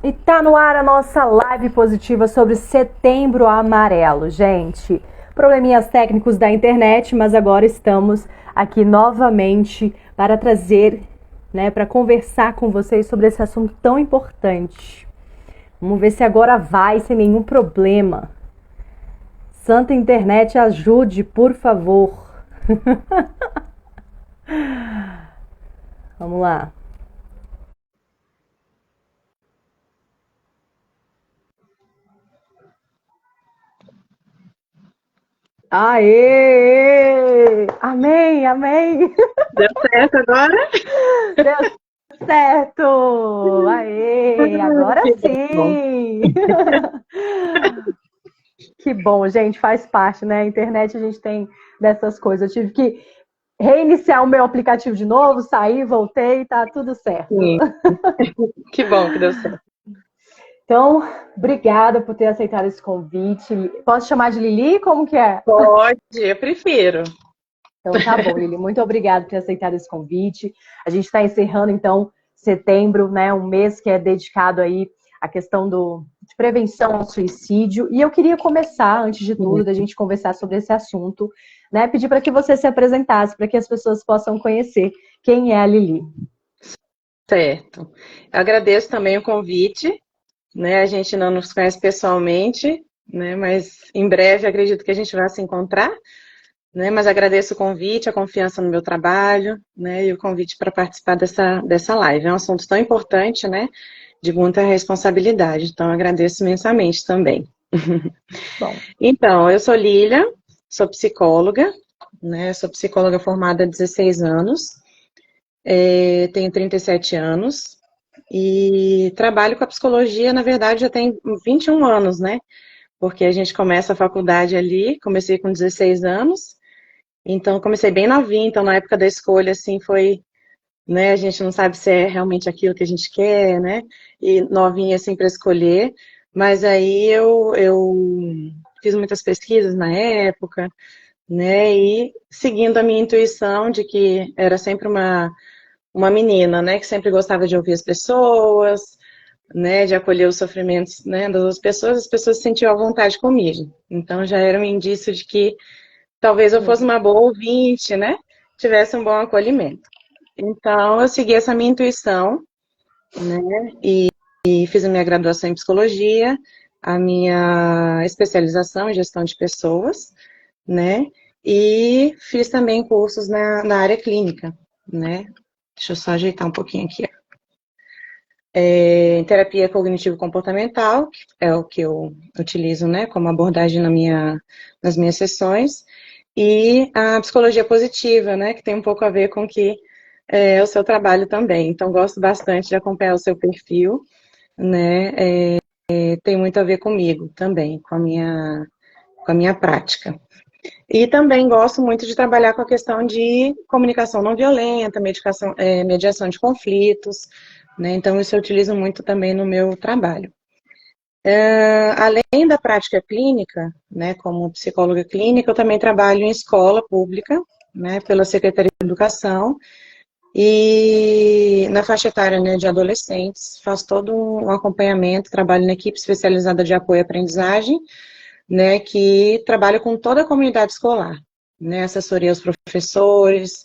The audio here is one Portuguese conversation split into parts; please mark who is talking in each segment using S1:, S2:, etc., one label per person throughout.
S1: E tá no ar a nossa live positiva sobre Setembro Amarelo, gente. Probleminhas técnicos da internet, mas agora estamos aqui novamente para trazer, para conversar com vocês sobre esse assunto tão importante. Vamos ver se agora vai sem nenhum problema. Santa Internet, ajude, por favor. Vamos lá. Aê! Amém, amém!
S2: Deu certo agora?
S1: Deu certo! Aê! Agora sim! Que bom, gente, faz parte, né? A internet a gente tem dessas coisas. Eu tive que reiniciar o meu aplicativo de novo, sair, voltei, tá tudo certo.
S2: Sim. Que bom que deu certo.
S1: Então, obrigada por ter aceitado esse convite. Posso chamar de Lili? Como que é?
S2: Pode, eu prefiro.
S1: Então tá bom, Lili. Muito obrigada por ter aceitado esse convite. A gente está encerrando, então, setembro, né? Um mês que é dedicado aí à questão de prevenção ao suicídio. E eu queria começar, antes de tudo, da gente conversar sobre esse assunto, né? Pedir para que você se apresentasse, para que as pessoas possam conhecer quem é a Lili.
S2: Certo. Eu agradeço também o convite, né? A gente não nos conhece pessoalmente, né? Mas em breve acredito que a gente vai se encontrar, né? Mas agradeço o convite, a confiança no meu trabalho, né? E o convite para participar dessa live. É um assunto tão importante, né? De muita responsabilidade. Então, agradeço imensamente também.
S1: Bom.
S2: Então, eu sou Lília, sou psicóloga, né? Sou psicóloga formada há 16 anos, tenho 37 anos e trabalho com a psicologia, na verdade, já tem 21 anos, né? Porque a gente começa a faculdade ali, comecei com 16 anos, então comecei bem novinha, então na época da escolha, assim, foi, né? A gente não sabe se é realmente aquilo que a gente quer, né? E novinha, assim, para escolher, mas aí eu fiz muitas pesquisas na época, né? E seguindo a minha intuição de que era sempre uma menina, né? Que sempre gostava de ouvir as pessoas, né? De acolher os sofrimentos, né? Das outras pessoas, as pessoas se sentiam à vontade comigo. Então já era um indício de que talvez eu fosse uma boa ouvinte, né? Tivesse um bom acolhimento. Então eu segui essa minha intuição, né? E fiz a minha graduação em psicologia, a minha especialização em gestão de pessoas, né? E fiz também cursos na área clínica, né? Deixa eu só ajeitar um pouquinho aqui. Em terapia cognitivo-comportamental, que é o que eu utilizo, né, como abordagem nas minhas sessões, e a psicologia positiva, né, que tem um pouco a ver com que é o seu trabalho também. Então, gosto bastante de acompanhar o seu perfil, né, tem muito a ver comigo também, com a minha prática. E também gosto muito de trabalhar com a questão de comunicação não violenta, mediação de conflitos, né? Então, isso eu utilizo muito também no meu trabalho. Além da prática clínica, né, como psicóloga clínica, eu também trabalho em escola pública, né, pela Secretaria de Educação, e na faixa etária, né, de adolescentes, faço todo um acompanhamento, trabalho na equipe especializada de apoio à aprendizagem, né, que trabalha com toda a comunidade escolar, né, assessoria aos professores,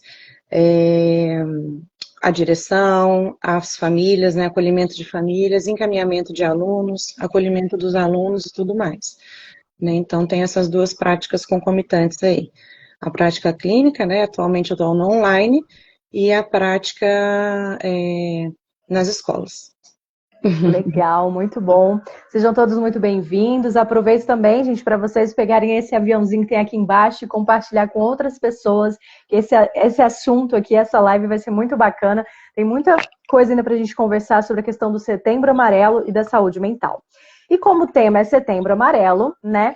S2: a direção, as famílias, né, acolhimento de famílias, encaminhamento de alunos, acolhimento dos alunos e tudo mais, né, então tem essas duas práticas concomitantes aí, a prática clínica, né, atualmente eu estou no online, e a prática nas escolas.
S1: Legal, muito bom. Sejam todos muito bem-vindos. Aproveito também, gente, para vocês pegarem esse aviãozinho que tem aqui embaixo e compartilhar com outras pessoas, que esse assunto aqui, essa live vai ser muito bacana. Tem muita coisa ainda para a gente conversar sobre a questão do Setembro Amarelo e da saúde mental. E como o tema é Setembro Amarelo, né?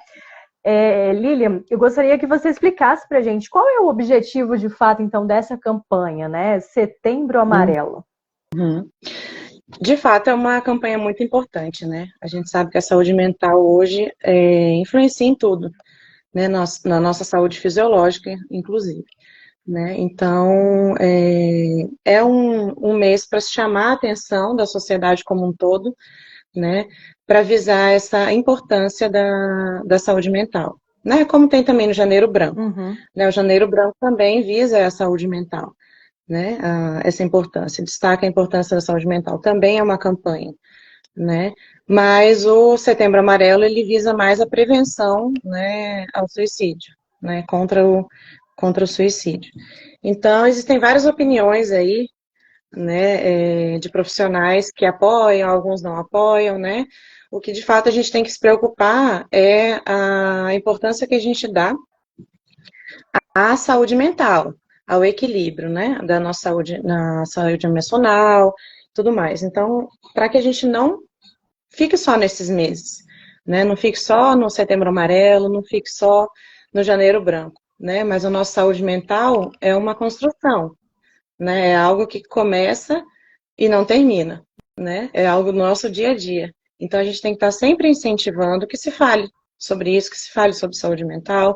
S1: Lilian, eu gostaria que você explicasse para a gente qual é o objetivo, de fato, então, dessa campanha, né? Setembro Amarelo.
S2: Uhum. De fato, é uma campanha muito importante, né? A gente sabe que a saúde mental hoje influencia em tudo, né? Na nossa saúde fisiológica, inclusive, né? Então, é um mês para se chamar a atenção da sociedade como um todo, né, para visar essa importância da saúde mental, né, como tem também no Janeiro Branco, né, o Janeiro Branco também visa a saúde mental, né, essa importância, destaca a importância da saúde mental, também é uma campanha, né, mas o Setembro Amarelo, ele visa mais a prevenção, né, ao suicídio, né, contra o suicídio. Então, existem várias opiniões aí, né, de profissionais que apoiam, alguns não apoiam, né? O que de fato a gente tem que se preocupar é a importância que a gente dá à saúde mental, ao equilíbrio, né, da nossa saúde, na saúde emocional, tudo mais. Então, para que a gente não fique só nesses meses, né? Não fique só no Setembro Amarelo, não fique só no Janeiro Branco, né? Mas a nossa saúde mental é uma construção, né? É algo que começa e não termina, né? É algo do nosso dia a dia. Então a gente tem que estar sempre incentivando que se fale sobre isso, que se fale sobre saúde mental,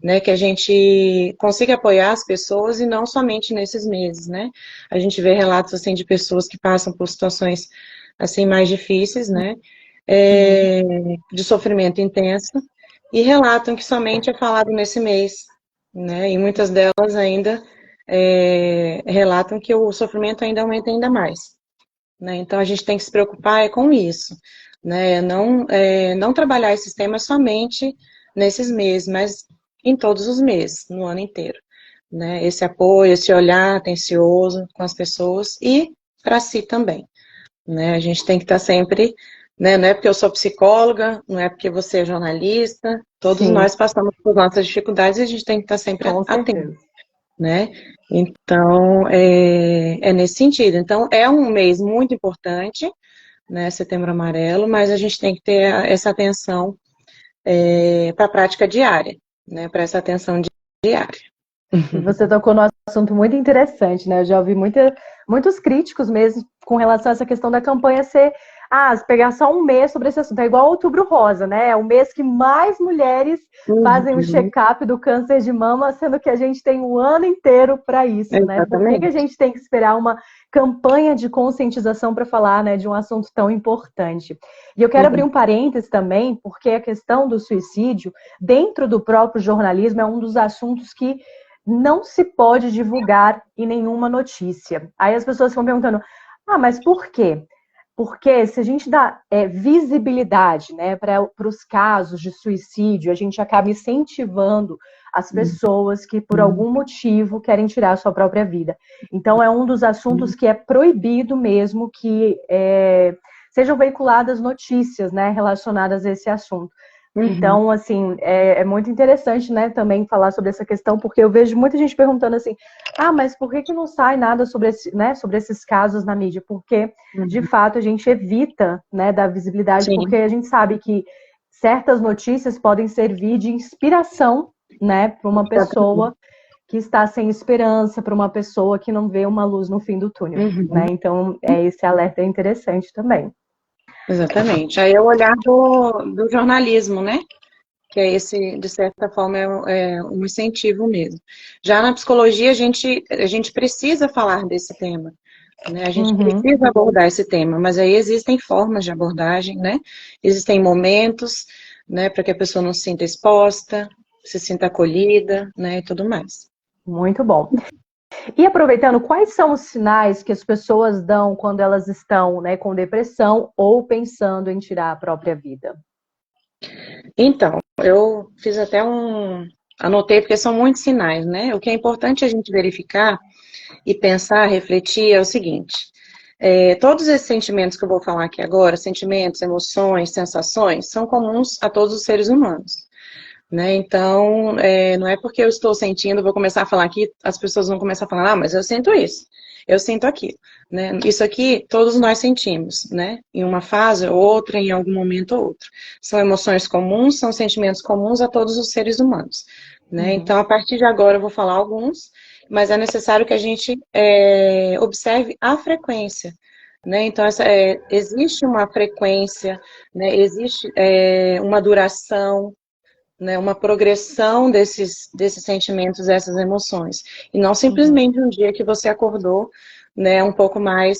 S2: né? Que a gente consiga apoiar as pessoas e não somente nesses meses, né? A gente vê relatos assim de pessoas que passam por situações assim mais difíceis, né? De sofrimento intenso e relatam que somente é falado nesse mês, né? E muitas delas ainda relatam que o sofrimento ainda aumenta ainda mais, né? Então a gente tem que se preocupar com isso, né? Não trabalhar esses temas somente nesses meses, mas em todos os meses, no ano inteiro, né? Esse apoio, esse olhar atencioso com as pessoas e para si também, né? A gente tem que estar sempre, né? Não é porque eu sou psicóloga, não é porque você é jornalista, todos
S1: Sim,
S2: nós passamos por nossas dificuldades e a gente tem que estar sempre
S1: com
S2: atento,
S1: certeza.
S2: né? Então, é nesse sentido. Então, é um mês muito importante, né, Setembro Amarelo, mas a gente tem que ter essa atenção para a prática diária, né, para essa atenção diária.
S1: E você tocou num assunto muito interessante, né? Eu já ouvi muitos críticos mesmo com relação a essa questão da campanha ser, se pegar só um mês sobre esse assunto. É igual Outubro Rosa, né? É o mês que mais mulheres fazem o
S2: Uhum,
S1: check-up do câncer de mama, sendo que a gente tem o ano inteiro para isso, né? Por que a
S2: exatamente.
S1: gente tem que esperar uma campanha de conscientização para falar, né, de um assunto tão importante? E eu quero abrir um
S2: Uhum,
S1: parênteses também, porque a questão do suicídio, dentro do próprio jornalismo, é um dos assuntos que não se pode divulgar em nenhuma notícia. Aí as pessoas ficam perguntando, mas por quê? Porque se a gente dá visibilidade, né, para os casos de suicídio, a gente acaba incentivando as pessoas que por algum motivo querem tirar a sua própria vida. Então é um dos assuntos que é proibido mesmo que sejam veiculadas notícias, né, relacionadas a esse assunto.
S2: uhum,
S1: Então, assim, é muito interessante, né, também falar sobre essa questão, porque eu vejo muita gente perguntando assim, mas por que não sai nada sobre, sobre esses casos na mídia? Porque, de
S2: uhum.
S1: fato, a gente evita, né, dar visibilidade, porque
S2: Sim,
S1: a gente sabe que certas notícias podem servir de inspiração, né, para uma
S2: exatamente.
S1: pessoa que está sem esperança, para uma pessoa que não vê uma luz no fim do túnel,
S2: Uhum,
S1: né? Então, esse alerta é interessante também.
S2: exatamente. Aí é o olhar do jornalismo, né? Que é esse, de certa forma, é um incentivo mesmo. Já na psicologia, a gente precisa falar desse tema, né? A gente
S1: Uhum.
S2: precisa abordar esse tema, mas aí existem formas de abordagem, né? Existem momentos, né, para que a pessoa não se sinta exposta, se sinta acolhida, né, e tudo mais.
S1: Muito bom. E aproveitando, quais são os sinais que as pessoas dão quando elas estão, né, com depressão ou pensando em tirar a própria vida?
S2: Então, eu fiz até anotei, porque são muitos sinais, né? O que é importante a gente verificar e pensar, refletir é o seguinte: todos esses sentimentos que eu vou falar aqui agora, sentimentos, emoções, sensações, são comuns a todos os seres humanos, né? Então, não é porque eu estou sentindo, vou começar a falar aqui, as pessoas vão começar a falar, mas eu sinto isso, eu sinto aquilo, né? Isso aqui todos nós sentimos, né? Em uma fase ou outra, em algum momento ou outro. São emoções comuns, são sentimentos comuns a todos os seres humanos, né?
S1: Uhum.
S2: Então, a partir de agora eu vou falar alguns, mas é necessário que a gente observe a frequência, né? Então, existe uma frequência, né? Existe uma duração, né, uma progressão desses sentimentos, dessas emoções. E não
S1: Uhum.
S2: simplesmente um dia que você acordou, né, um pouco mais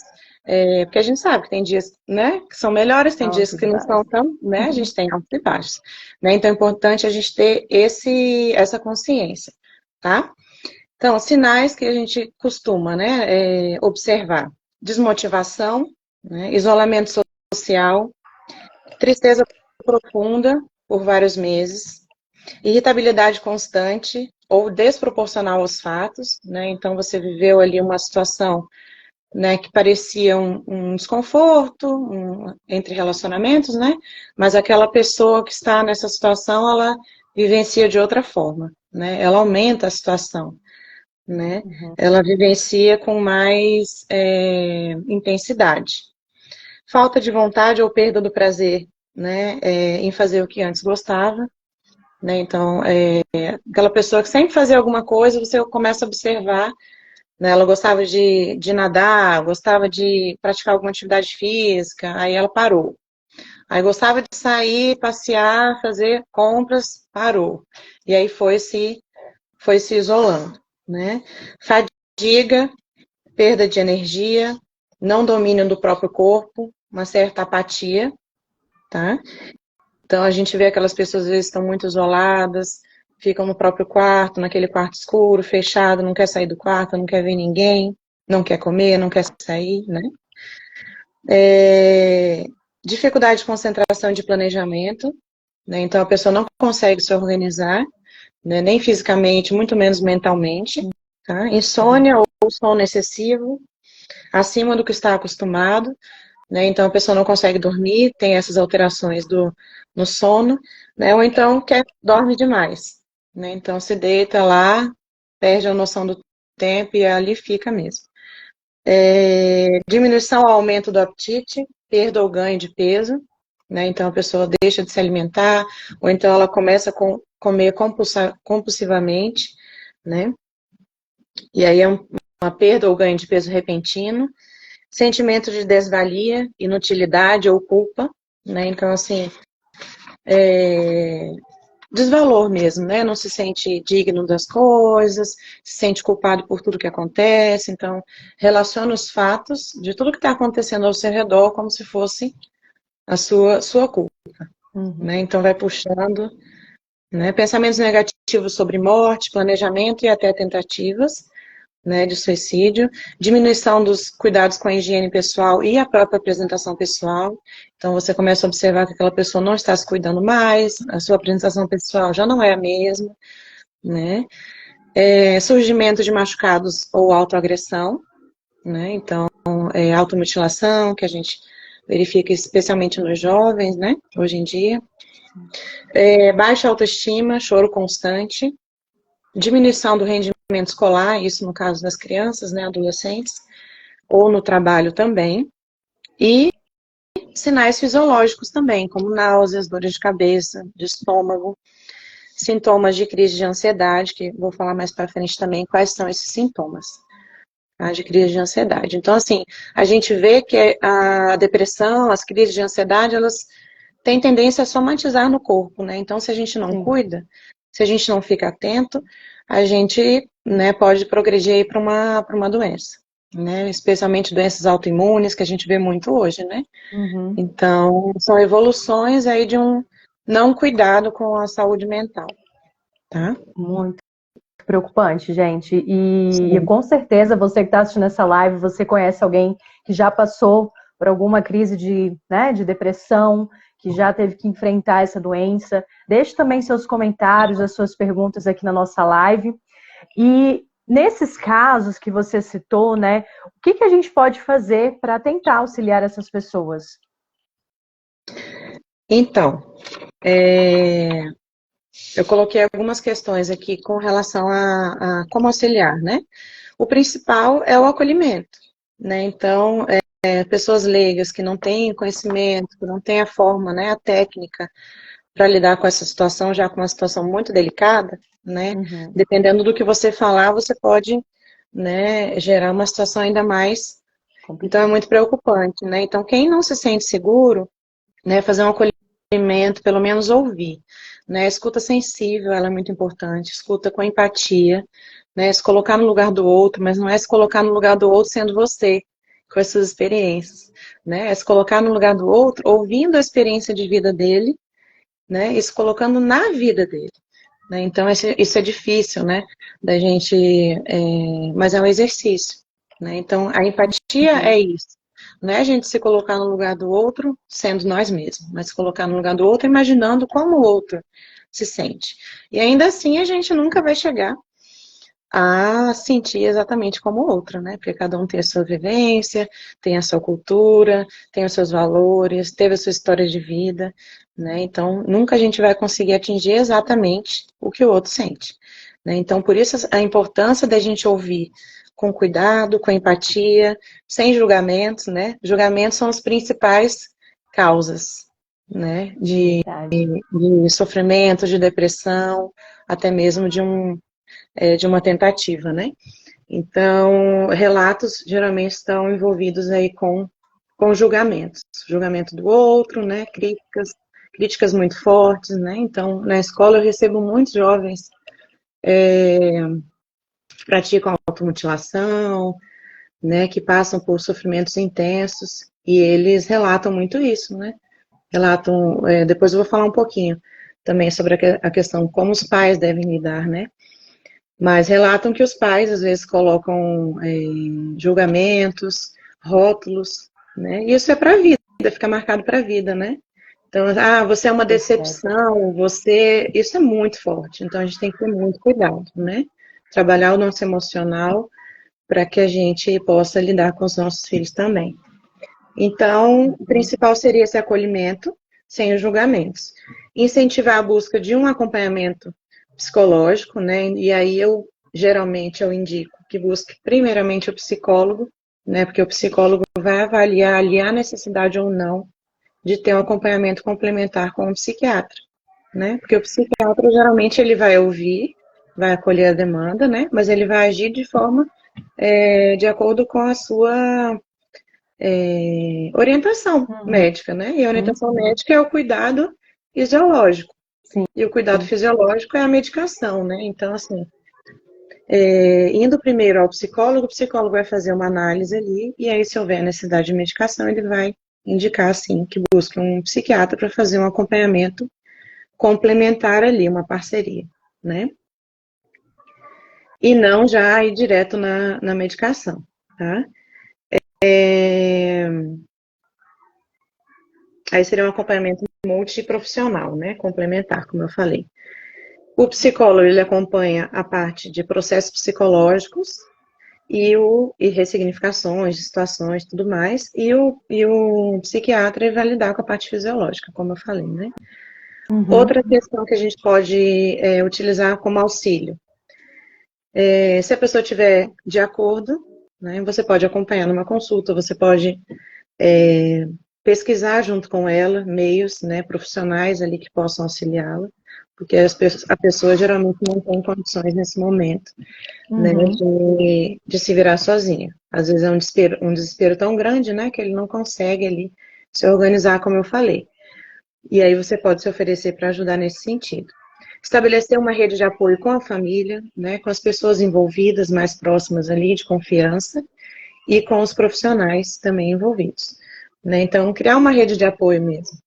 S2: Porque a gente sabe que tem dias, né, que são melhores, tem dias
S1: Altos
S2: que
S1: e
S2: não são
S1: baixos.
S2: tão, né, a gente tem altos e baixos, né, então é importante a gente ter essa consciência, tá? Então, sinais que a gente costuma, né, observar: desmotivação, né, isolamento social, tristeza profunda por vários meses, irritabilidade constante ou desproporcional aos fatos, né, então você viveu ali uma situação, né, que parecia um desconforto entre relacionamentos, né, mas aquela pessoa que está nessa situação, ela vivencia de outra forma, né, ela aumenta a situação, né, ela vivencia com mais intensidade. Falta de vontade ou perda do prazer, né, em fazer o que antes gostava, né, então, aquela pessoa que sempre fazia alguma coisa, você começa a observar, né, ela gostava de nadar, gostava de praticar alguma atividade física, aí ela parou. Aí gostava de sair, passear, fazer compras, parou. E aí foi se isolando, né? Fadiga, perda de energia, não domínio do próprio corpo, uma certa apatia, tá? Então a gente vê aquelas pessoas às vezes estão muito isoladas, ficam no próprio quarto, naquele quarto escuro, fechado, não quer sair do quarto, não quer ver ninguém, não quer comer, não quer sair, né? Dificuldade de concentração e de planejamento, né? Então a pessoa não consegue se organizar, né? Nem fisicamente, muito menos mentalmente, tá? Insônia ou sono excessivo, acima do que está acostumado, né? Então a pessoa não consegue dormir, tem essas alterações no sono, né? Ou então dorme demais, né? Então se deita lá, perde a noção do tempo e ali fica mesmo. Diminuição ou aumento do apetite, perda ou ganho de peso, né? Então a pessoa deixa de se alimentar, ou então ela começa a comer compulsivamente, né? E aí é uma perda ou ganho de peso repentino. Sentimento de desvalia, inutilidade ou culpa, né? Então, assim, desvalor mesmo, né? Não se sente digno das coisas, se sente culpado por tudo que acontece. Então, relaciona os fatos de tudo que está acontecendo ao seu redor como se fosse a sua culpa, né? Então, vai puxando, né? Pensamentos negativos sobre morte, planejamento e até tentativas, né, de suicídio, diminuição dos cuidados com a higiene pessoal e a própria apresentação pessoal. Então você começa a observar que aquela pessoa não está se cuidando mais, a sua apresentação pessoal já não é a mesma, né? Surgimento de machucados ou autoagressão, né? Então, automutilação, que a gente verifica especialmente nos jovens, né, hoje em dia. Baixa autoestima, choro constante, diminuição do rendimento escolar, isso no caso das crianças, né, adolescentes, ou no trabalho também, e sinais fisiológicos também, como náuseas, dores de cabeça, de estômago, sintomas de crise de ansiedade, que vou falar mais para frente também quais são esses sintomas, tá, de crise de ansiedade. Então, assim, a gente vê que a depressão, as crises de ansiedade, elas têm tendência a somatizar no corpo, né? Então, se a gente não cuida, se a gente não fica atento, a gente, né, pode progredir aí para uma doença, né? Especialmente doenças autoimunes, que a gente vê muito hoje, né? Então, são evoluções aí de um não cuidado com a saúde mental, tá?
S1: Muito preocupante, gente. E
S2: Sim.
S1: com certeza você que está assistindo essa live, você conhece alguém que já passou por alguma crise de depressão, que já teve que enfrentar essa doença. Deixe também seus comentários, as suas perguntas aqui na nossa live. E nesses casos que você citou, né, o que a gente pode fazer para tentar auxiliar essas pessoas?
S2: Então, eu coloquei algumas questões aqui com relação a como auxiliar, né? O principal é o acolhimento, né? Então, pessoas leigas que não têm conhecimento, que não têm a forma, né, a técnica para lidar com essa situação, já com uma situação muito delicada, né? Dependendo do que você falar, você pode, né, gerar uma situação ainda mais. Então, é muito preocupante, né? Então, quem não se sente seguro, né, fazer um acolhimento, pelo menos ouvir, né? Escuta sensível, ela é muito importante. Escuta com empatia, né? Se colocar no lugar do outro, mas não é se colocar no lugar do outro sendo você. com as suas experiências, né? É se colocar no lugar do outro, ouvindo a experiência de vida dele, né? E se colocando na vida dele, né? Então, isso é difícil, né? Da gente, mas é um exercício, né? Então, a empatia é isso. Não é a gente se colocar no lugar do outro sendo nós mesmos, mas se colocar no lugar do outro imaginando como o outro se sente. E ainda assim a gente nunca vai chegar a sentir exatamente como o outro, né? Porque cada um tem a sua vivência, tem a sua cultura, tem os seus valores, teve a sua história de vida, né? Então, nunca a gente vai conseguir atingir exatamente o que o outro sente, né? Então, por isso a importância da gente ouvir com cuidado, com empatia, sem julgamentos, né? Julgamentos são as principais causas, né? De sofrimento, de depressão, até mesmo de uma tentativa, né? Então, relatos geralmente estão envolvidos aí com julgamentos. Julgamento do outro, né? Críticas muito fortes, né? Então, na escola eu recebo muitos jovens que praticam automutilação, né? Que passam por sofrimentos intensos e eles relatam muito isso, né? Relatam, depois eu vou falar um pouquinho também sobre a questão como os pais devem lidar, né? Mas relatam que os pais, às vezes, colocam julgamentos, rótulos, né? E isso é para a vida, fica marcado para a vida, né? Então, você é uma decepção, Isso é muito forte, então a gente tem que ter muito cuidado, né? Trabalhar o nosso emocional para que a gente possa lidar com os nossos filhos também. Então, o principal seria esse acolhimento, sem os julgamentos. Incentivar a busca de um acompanhamento psicológico, né? E aí geralmente eu indico que busque primeiramente o psicólogo, né? Porque o psicólogo vai avaliar ali a necessidade ou não de ter um acompanhamento complementar com o psiquiatra, né? Porque o psiquiatra geralmente ele vai ouvir, vai acolher a demanda, né? Mas ele vai agir de forma de acordo com a sua orientação médica, né? E a orientação médica é o cuidado fisiológico.
S1: Sim.
S2: E o cuidado fisiológico é a medicação, né? Então, assim, indo primeiro ao psicólogo, o psicólogo vai fazer uma análise ali, e aí, se houver necessidade de medicação, ele vai indicar, assim, que busque um psiquiatra para fazer um acompanhamento complementar ali, uma parceria, né? E não já ir direto na medicação, tá? Aí seria um acompanhamento multiprofissional, né? Complementar, como eu falei. O psicólogo, ele acompanha a parte de processos psicológicos e ressignificações de situações e tudo mais, e o psiquiatra ele vai lidar com a parte fisiológica, como eu falei, né? Outra questão que a gente pode utilizar como auxílio. Se a pessoa estiver de acordo, né, você pode acompanhar numa consulta, você pode pesquisar junto com ela meios, né, profissionais ali que possam auxiliá-la, porque a pessoa geralmente não tem condições nesse momento, né, de se virar sozinha. Às vezes é um desespero tão grande, né, que ele não consegue ali se organizar, como eu falei. E aí você pode se oferecer para ajudar nesse sentido. Estabelecer uma rede de apoio com a família, né, com as pessoas envolvidas mais próximas ali, de confiança, e com os profissionais também envolvidos. Né? Então, criar uma rede de apoio mesmo.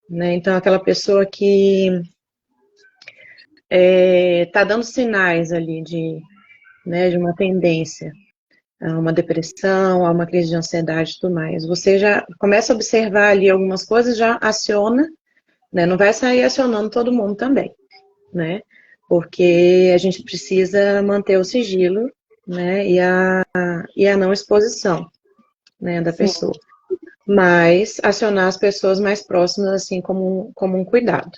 S2: Né? Então, aquela pessoa que está dando sinais ali de uma tendência a uma depressão, a uma crise de ansiedade e tudo mais. Você já começa a observar ali algumas coisas, já aciona, né? Não vai sair acionando todo mundo também, né? Porque a gente precisa manter o sigilo, né? E a não exposição, né, da pessoa. Mas acionar as pessoas mais próximas, assim, como um cuidado.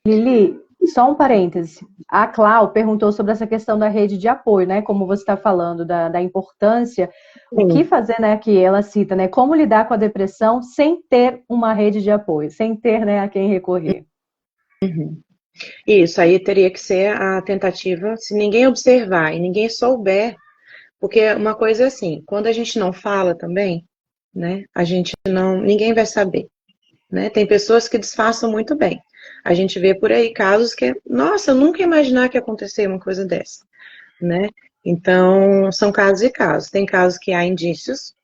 S1: Lili, só um parêntese. A Clau perguntou sobre essa questão da rede de apoio, né? Como você está falando da importância, o que fazer, né? Que ela cita, né? Como lidar com a depressão sem ter uma rede de apoio, sem ter, né, a quem recorrer.
S2: Isso, aí teria que ser a tentativa, se ninguém observar e ninguém souber, porque uma coisa é assim, quando a gente não fala também, né? Ninguém vai saber, né? Tem pessoas que disfarçam muito bem. A gente vê por aí casos que, nossa, eu nunca ia imaginar que ia acontecer uma coisa dessa, né? Então, são casos e casos. Tem casos que há indícios,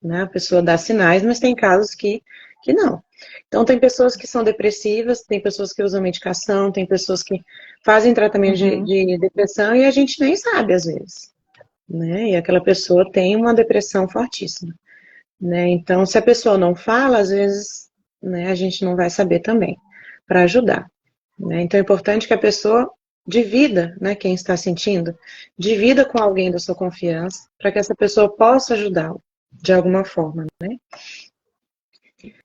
S2: né? A pessoa dá sinais, mas tem casos que não. Então, tem pessoas que são depressivas, tem pessoas que usam medicação, tem pessoas que fazem tratamento de depressão e a gente nem sabe, às vezes, né? E aquela pessoa tem uma depressão fortíssima, né? Então, se a pessoa não fala, às vezes, né, a gente não vai saber também, para ajudar, né? Então, é importante que a pessoa divida, né, quem está sentindo, divida com alguém da sua confiança, para que essa pessoa possa ajudá-lo de alguma forma, né?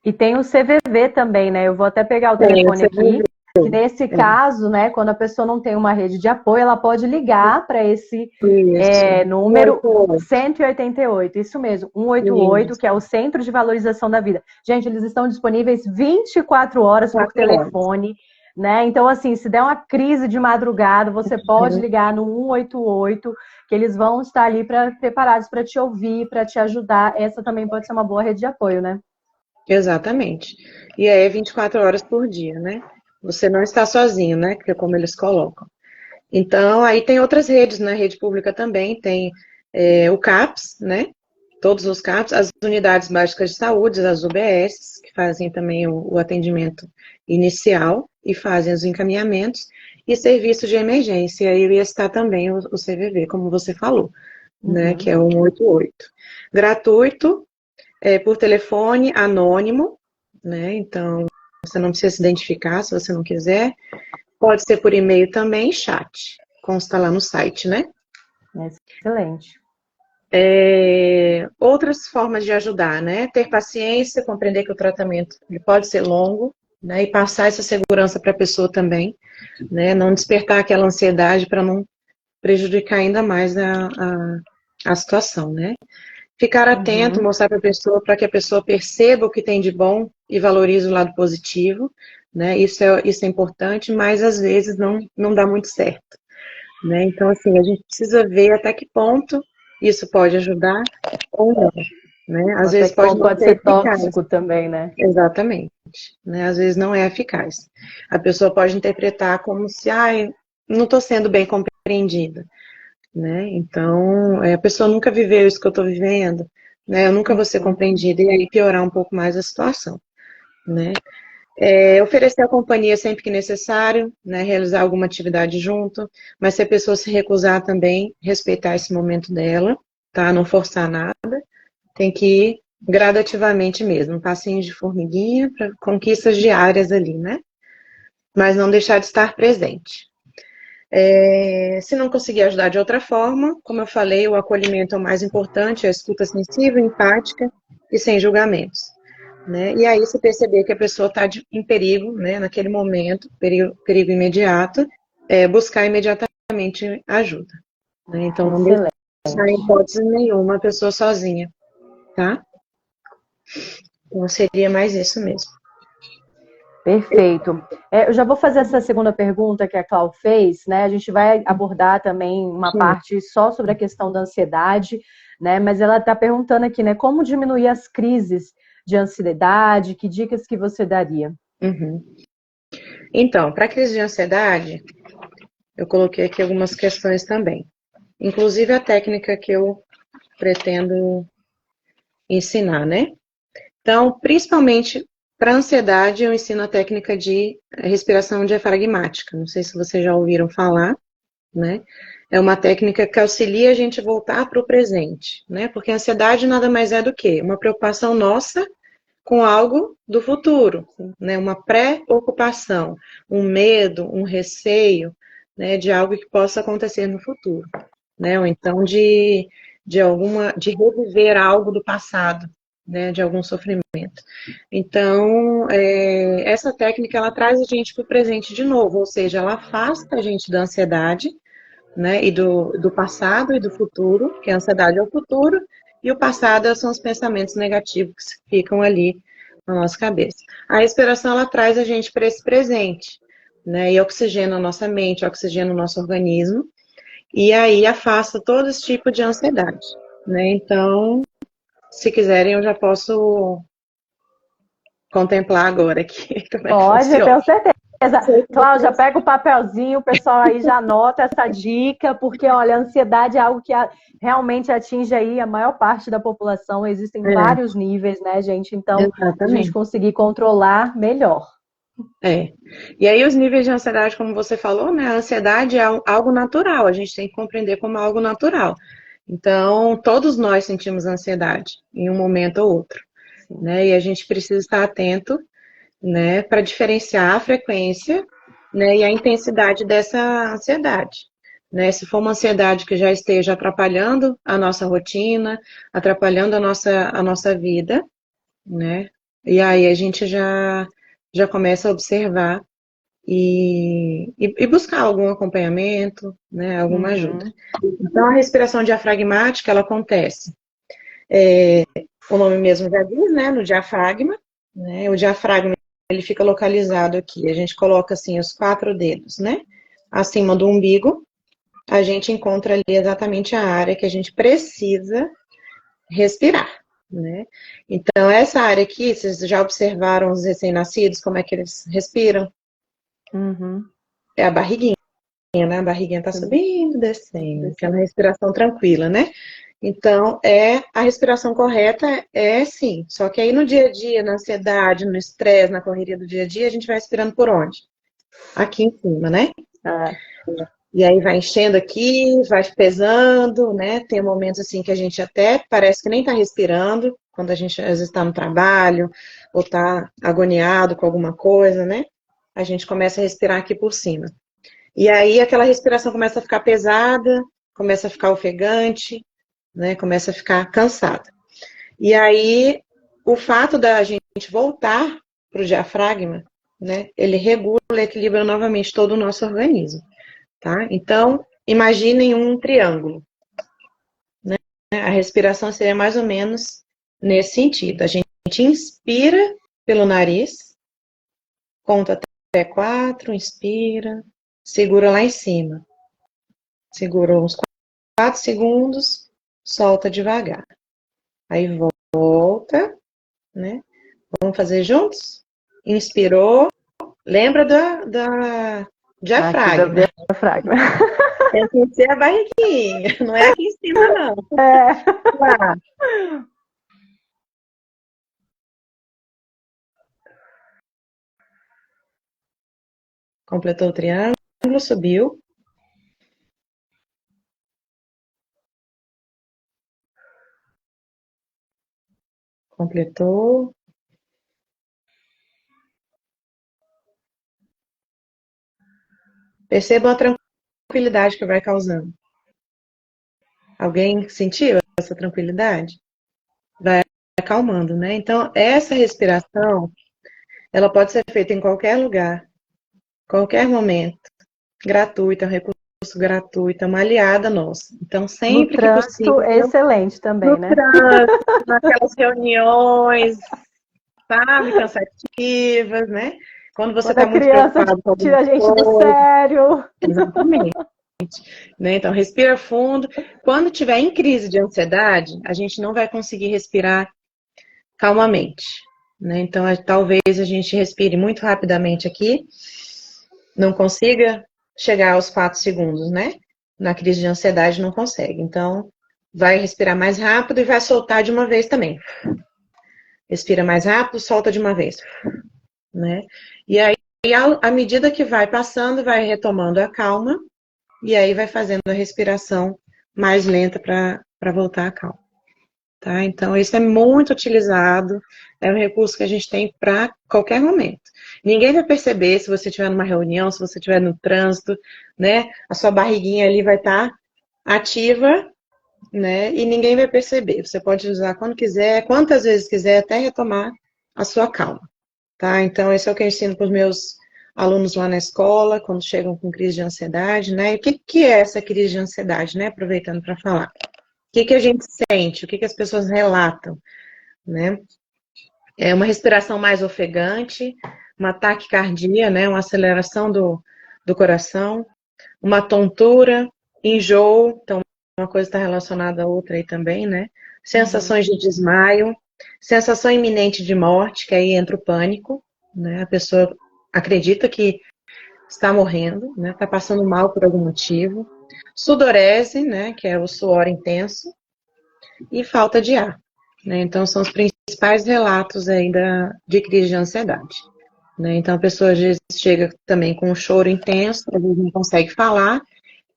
S1: E tem o CVV também, né? Eu vou até pegar o telefone aqui. Que nesse caso, né, quando a pessoa não tem uma rede de apoio, ela pode ligar para esse número 188, isso mesmo, 188, que é o Centro de Valorização da Vida. Gente, eles estão disponíveis 24 horas por telefone, né? Então, assim, se der uma crise de madrugada, você pode ligar no 188, que eles vão estar ali preparados para te ouvir, para te ajudar. Essa também pode ser uma boa rede de apoio, né?
S2: Exatamente. E aí é 24 horas por dia, né? Você não está sozinho, né? Que é como eles colocam. Então, aí tem outras redes, né? Rede pública também, tem o CAPS, né? Todos os CAPS, as unidades básicas de saúde, as UBS, que fazem também o atendimento inicial e fazem os encaminhamentos, e serviços de emergência. Aí ia estar também o CVV, como você falou, né? Que é o 188. Gratuito, por telefone, anônimo, né? Então, você não precisa se identificar se você não quiser. Pode ser por e-mail também, chat. Consta lá no site, né?
S1: Excelente.
S2: Outras formas de ajudar, né? Ter paciência, compreender que o tratamento ele pode ser longo, né? E passar essa segurança para a pessoa também, né? Não despertar aquela ansiedade para não prejudicar ainda mais a situação, né? Ficar atento, mostrar para a pessoa, para que a pessoa perceba o que tem de bom e valorize o lado positivo, né? Isso é importante, mas às vezes não dá muito certo, né? Então, assim, a gente precisa ver até que ponto isso pode ajudar ou não, né? Às vezes pode não ser
S1: tóxico também, né?
S2: Exatamente, né? Às vezes não é eficaz. A pessoa pode interpretar como se, não estou sendo bem compreendida, né? Então, a pessoa nunca viveu isso que eu estou vivendo, né? Eu nunca vou ser compreendida e aí piorar um pouco mais a situação, né? Oferecer a companhia sempre que necessário, né? Realizar alguma atividade junto, mas se a pessoa se recusar também, respeitar esse momento dela, tá? Não forçar nada, tem que ir gradativamente mesmo, passinhos de formiguinha para conquistas diárias ali, né? Mas não deixar de estar presente. Se não conseguir ajudar de outra forma, como eu falei, o acolhimento é o mais importante, a escuta sensível, empática e sem julgamentos, né? E aí, se perceber que a pessoa está em perigo, né, naquele momento, perigo imediato, buscar imediatamente ajuda, né? Então, não deixar em hipótese nenhuma a pessoa sozinha, tá? Então, seria mais isso mesmo.
S1: Perfeito. Eu já vou fazer essa segunda pergunta que a Clau fez, né? A gente vai abordar também uma parte só sobre a questão da ansiedade, né? Mas ela está perguntando aqui, né? Como diminuir as crises de ansiedade? Que dicas que você daria?
S2: Então, para a crise de ansiedade, eu coloquei aqui algumas questões também. Inclusive a técnica que eu pretendo ensinar, né? Então, principalmente para ansiedade, eu ensino a técnica de respiração diafragmática. Não sei se vocês já ouviram falar, né? É uma técnica que auxilia a gente a voltar para o presente, né? Porque a ansiedade nada mais é do que uma preocupação nossa com algo do futuro, né? Uma pré-ocupação, um medo, um receio, né? De algo que possa acontecer no futuro, né? Ou então de reviver algo do passado, né? De algum sofrimento. Então, essa técnica ela traz a gente para o presente de novo, ou seja, ela afasta a gente da ansiedade, né? E do passado e do futuro, que a ansiedade é o futuro e o passado são os pensamentos negativos que ficam ali na nossa cabeça. A respiração, ela traz a gente para esse presente, né? E oxigena a nossa mente, oxigena o nosso organismo, e aí afasta todo esse tipo de ansiedade, né? Então, se quiserem, eu já posso contemplar agora aqui como é que
S1: Pode, eu
S2: funciona.
S1: tenho certeza. Cláudia, pega o papelzinho, o pessoal aí já anota essa dica, porque, olha, a ansiedade é algo que realmente atinge aí a maior parte da população, existem vários níveis, né, gente? Então, a gente conseguir controlar melhor.
S2: E aí os níveis de ansiedade, como você falou, né, a ansiedade é algo natural, a gente tem que compreender como algo natural. Então, todos nós sentimos ansiedade em um momento ou outro, né, e a gente precisa estar atento, né, para diferenciar a frequência, né, e a intensidade dessa ansiedade. Né, se for uma ansiedade que já esteja atrapalhando a nossa rotina, atrapalhando a nossa vida, né, e aí a gente já começa a observar e buscar algum acompanhamento, né, alguma ajuda. Então, a respiração diafragmática, ela acontece, o nome mesmo já diz, né, no diafragma, né, o diafragma ele fica localizado aqui, a gente coloca assim os 4 dedos, né, acima do umbigo, a gente encontra ali exatamente a área que a gente precisa respirar, né. Então, essa área aqui, vocês já observaram os recém-nascidos, como é que eles respiram? É a barriguinha, né? A barriguinha tá subindo, descendo, aquela respiração tranquila, né? Então, a respiração correta sim. Só que aí no dia a dia, na ansiedade, no estresse, na correria do dia a dia, a gente vai respirando por onde? Aqui em cima, né? E aí vai enchendo aqui, vai pesando, né? Tem momentos assim que a gente até parece que nem tá respirando, quando a gente às vezes está no trabalho, ou tá agoniado com alguma coisa, né? A gente começa a respirar aqui por cima. E aí aquela respiração começa a ficar pesada, começa a ficar ofegante, né? Começa a ficar cansada. E aí o fato da gente voltar para o diafragma, né? Ele regula e equilibra novamente todo o nosso organismo, tá? Então, imaginem um triângulo, né? A respiração seria mais ou menos nesse sentido. A gente inspira pelo nariz, conta até 4, inspira, segura lá em cima. Segura uns 4 segundos, solta devagar. Aí volta, né? Vamos fazer juntos? Inspirou. Lembra da diafragma.
S1: Diafragma.
S2: Tem que ser a barriguinha, não é aqui em cima, não. Lá. Completou o triângulo, subiu. Completou. Percebam a tranquilidade que vai causando. Alguém sentiu essa tranquilidade? Vai acalmando, né? Então, essa respiração, ela pode ser feita em qualquer lugar, qualquer momento. Gratuita, é um recurso gratuito, é uma aliada nossa. Então, sempre que possível.
S1: É excelente também, né?
S2: Trânsito, naquelas reuniões, sabe, cansativas, né? Quando você está muito preocupado com
S1: tira a gente do sério.
S2: Exatamente. Né? Então, respira fundo. Quando tiver em crise de ansiedade, a gente não vai conseguir respirar calmamente. Né? Então, talvez a gente respire muito rapidamente aqui, não consiga chegar aos 4 segundos, né? Na crise de ansiedade não consegue. Então, vai respirar mais rápido e vai soltar de uma vez também. Respira mais rápido, solta de uma vez. Né? E aí, à medida que vai passando, vai retomando a calma e aí vai fazendo a respiração mais lenta para voltar à calma. Tá? Então, isso é muito utilizado, é um recurso que a gente tem para qualquer momento. Ninguém vai perceber se você estiver numa reunião, se você estiver no trânsito, né? A sua barriguinha ali vai estar ativa, né? E ninguém vai perceber. Você pode usar quando quiser, quantas vezes quiser, até retomar a sua calma. Tá? Então, esse é o que eu ensino para os meus alunos lá na escola, quando chegam com crise de ansiedade, né? E o que é essa crise de ansiedade, né? Aproveitando para falar. O que a gente sente? O que as pessoas relatam? Né? É uma respiração mais ofegante, uma taquicardia, né? Uma aceleração do coração, uma tontura, enjoo, então uma coisa está relacionada à outra aí também, né? Sensações de desmaio, sensação iminente de morte, que aí entra o pânico, né? A pessoa acredita que está morrendo, né? Está passando mal por algum motivo. Sudorese, né? Que é o suor intenso. E falta de ar, né? Então, são os principais relatos aí de crise de ansiedade. Né? Então, a pessoa às vezes chega também com um choro intenso, às vezes não consegue falar.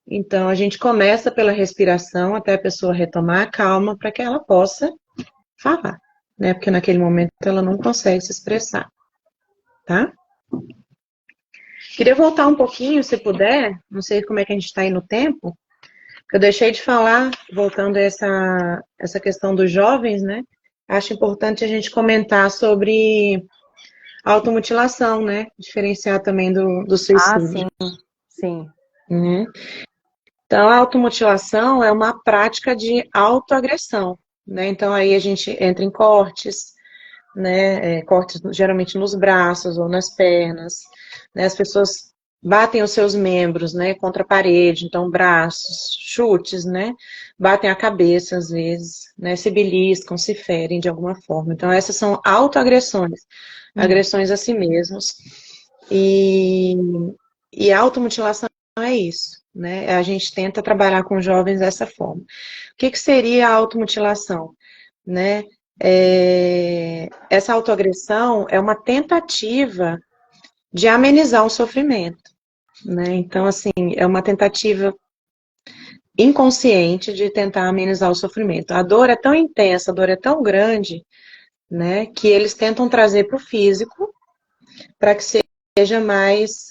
S2: Então, a gente começa pela respiração até a pessoa retomar a calma para que ela possa falar, né? Porque naquele momento ela não consegue se expressar, tá? Queria voltar um pouquinho, se puder, não sei como é que a gente está aí no tempo, eu deixei de falar, voltando a essa questão dos jovens, né? Acho importante a gente comentar sobre automutilação, né? Diferenciar também do
S1: Ah,
S2: suicídio.
S1: sim, sim.
S2: Né? Então, a automutilação é uma prática de autoagressão, né? Então, aí a gente entra em cortes, né? Cortes geralmente nos braços ou nas pernas, né? As pessoas batem os seus membros, né? Contra a parede, então braços, chutes, né? Batem a cabeça às vezes, né? Se beliscam, se ferem de alguma forma. Então, essas são autoagressões, agressões a si mesmos. E a automutilação é isso, né? A gente tenta trabalhar com jovens dessa forma. O que seria a automutilação? Né? Essa autoagressão é uma tentativa de amenizar o sofrimento, né? Então, assim, é uma tentativa inconsciente de tentar amenizar o sofrimento. A dor é tão intensa, a dor é tão grande, né, que eles tentam trazer para o físico para que seja mais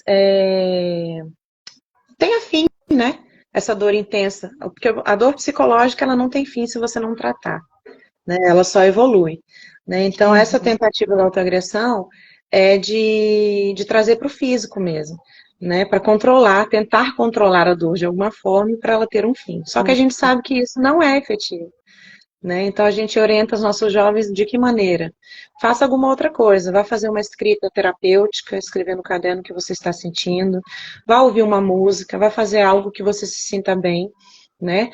S2: tenha fim, né? Essa dor intensa, porque a dor psicológica ela não tem fim se você não tratar, né? Ela só evolui, né? Então essa tentativa da autoagressão é de trazer para o físico mesmo, né? Para controlar, tentar controlar a dor de alguma forma para ela ter um fim. Só que a gente sabe que isso não é efetivo. Né? Então a gente orienta os nossos jovens de que maneira? Faça alguma outra coisa, vá fazer uma escrita terapêutica, escrever no caderno o que você está sentindo, vá ouvir uma música, vá fazer algo que você se sinta bem, né?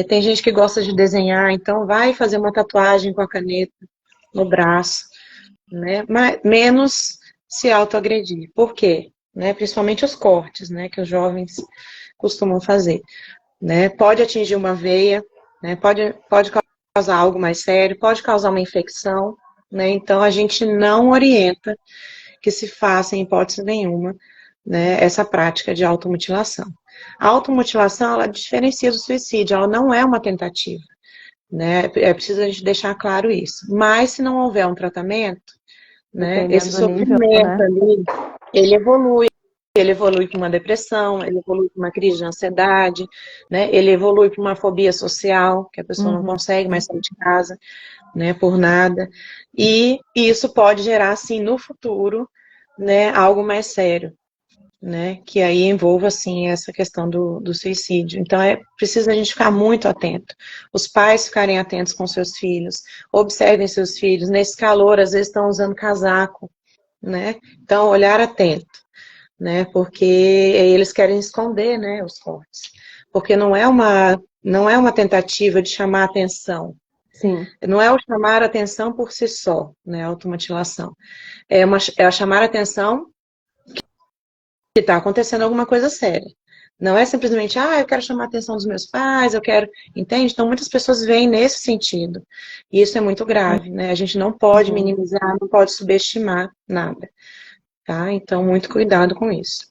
S2: Tem gente que gosta de desenhar, então vai fazer uma tatuagem com a caneta no braço, né? Mas, menos se autoagredir. Por quê? Né? Principalmente os cortes, né? Que os jovens costumam fazer. Né? Pode atingir uma veia, né? Pode causar algo mais sério, pode causar uma infecção, né? Então a gente não orienta que se faça, em hipótese nenhuma, né, essa prática de automutilação. A automutilação, ela diferencia do suicídio, ela não é uma tentativa, né? É preciso a gente deixar claro isso. Mas se não houver um tratamento, né, esse
S1: Dependendo do nível,
S2: sofrimento
S1: né?
S2: ali, ele evolui. Ele evolui para uma depressão, ele evolui para uma crise de ansiedade, né? Ele evolui para uma fobia social, que a pessoa não consegue mais sair de casa, né, por nada. E isso pode gerar, assim, no futuro, né, algo mais sério, né? Que aí envolva, assim, essa questão do suicídio. Então, é preciso a gente ficar muito atento. Os pais ficarem atentos com seus filhos, observem seus filhos. Nesse calor, às vezes estão usando casaco, né? Então, olhar atento, né? Porque eles querem esconder, né, os cortes. Porque não é uma tentativa de chamar atenção.
S1: Sim.
S2: Não é o chamar atenção por si só, né, a automutilação. É a chamar atenção que está acontecendo alguma coisa séria. Não é simplesmente, eu quero chamar a atenção dos meus pais, eu quero, entende? Então muitas pessoas veem nesse sentido. E isso é muito grave, né? A gente não pode minimizar, não pode subestimar nada. Tá? Então, muito cuidado com isso.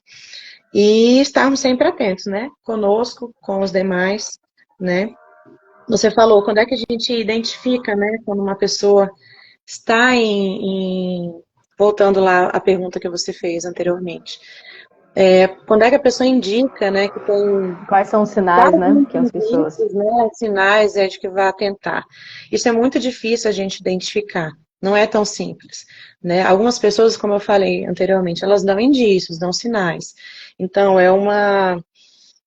S2: E estarmos sempre atentos, né? Conosco, com os demais, né? Você falou, quando é que a gente identifica, né? Quando uma pessoa está voltando lá à pergunta que você fez anteriormente. Quando é que a pessoa indica, né? Que tem
S1: Quais são os sinais,
S2: vários
S1: né? Que as pessoas.
S2: indícios, né? Sinais de que vai tentar. Isso é muito difícil a gente identificar. Não é tão simples, né? Algumas pessoas, como eu falei anteriormente, elas dão indícios, dão sinais. Então, é uma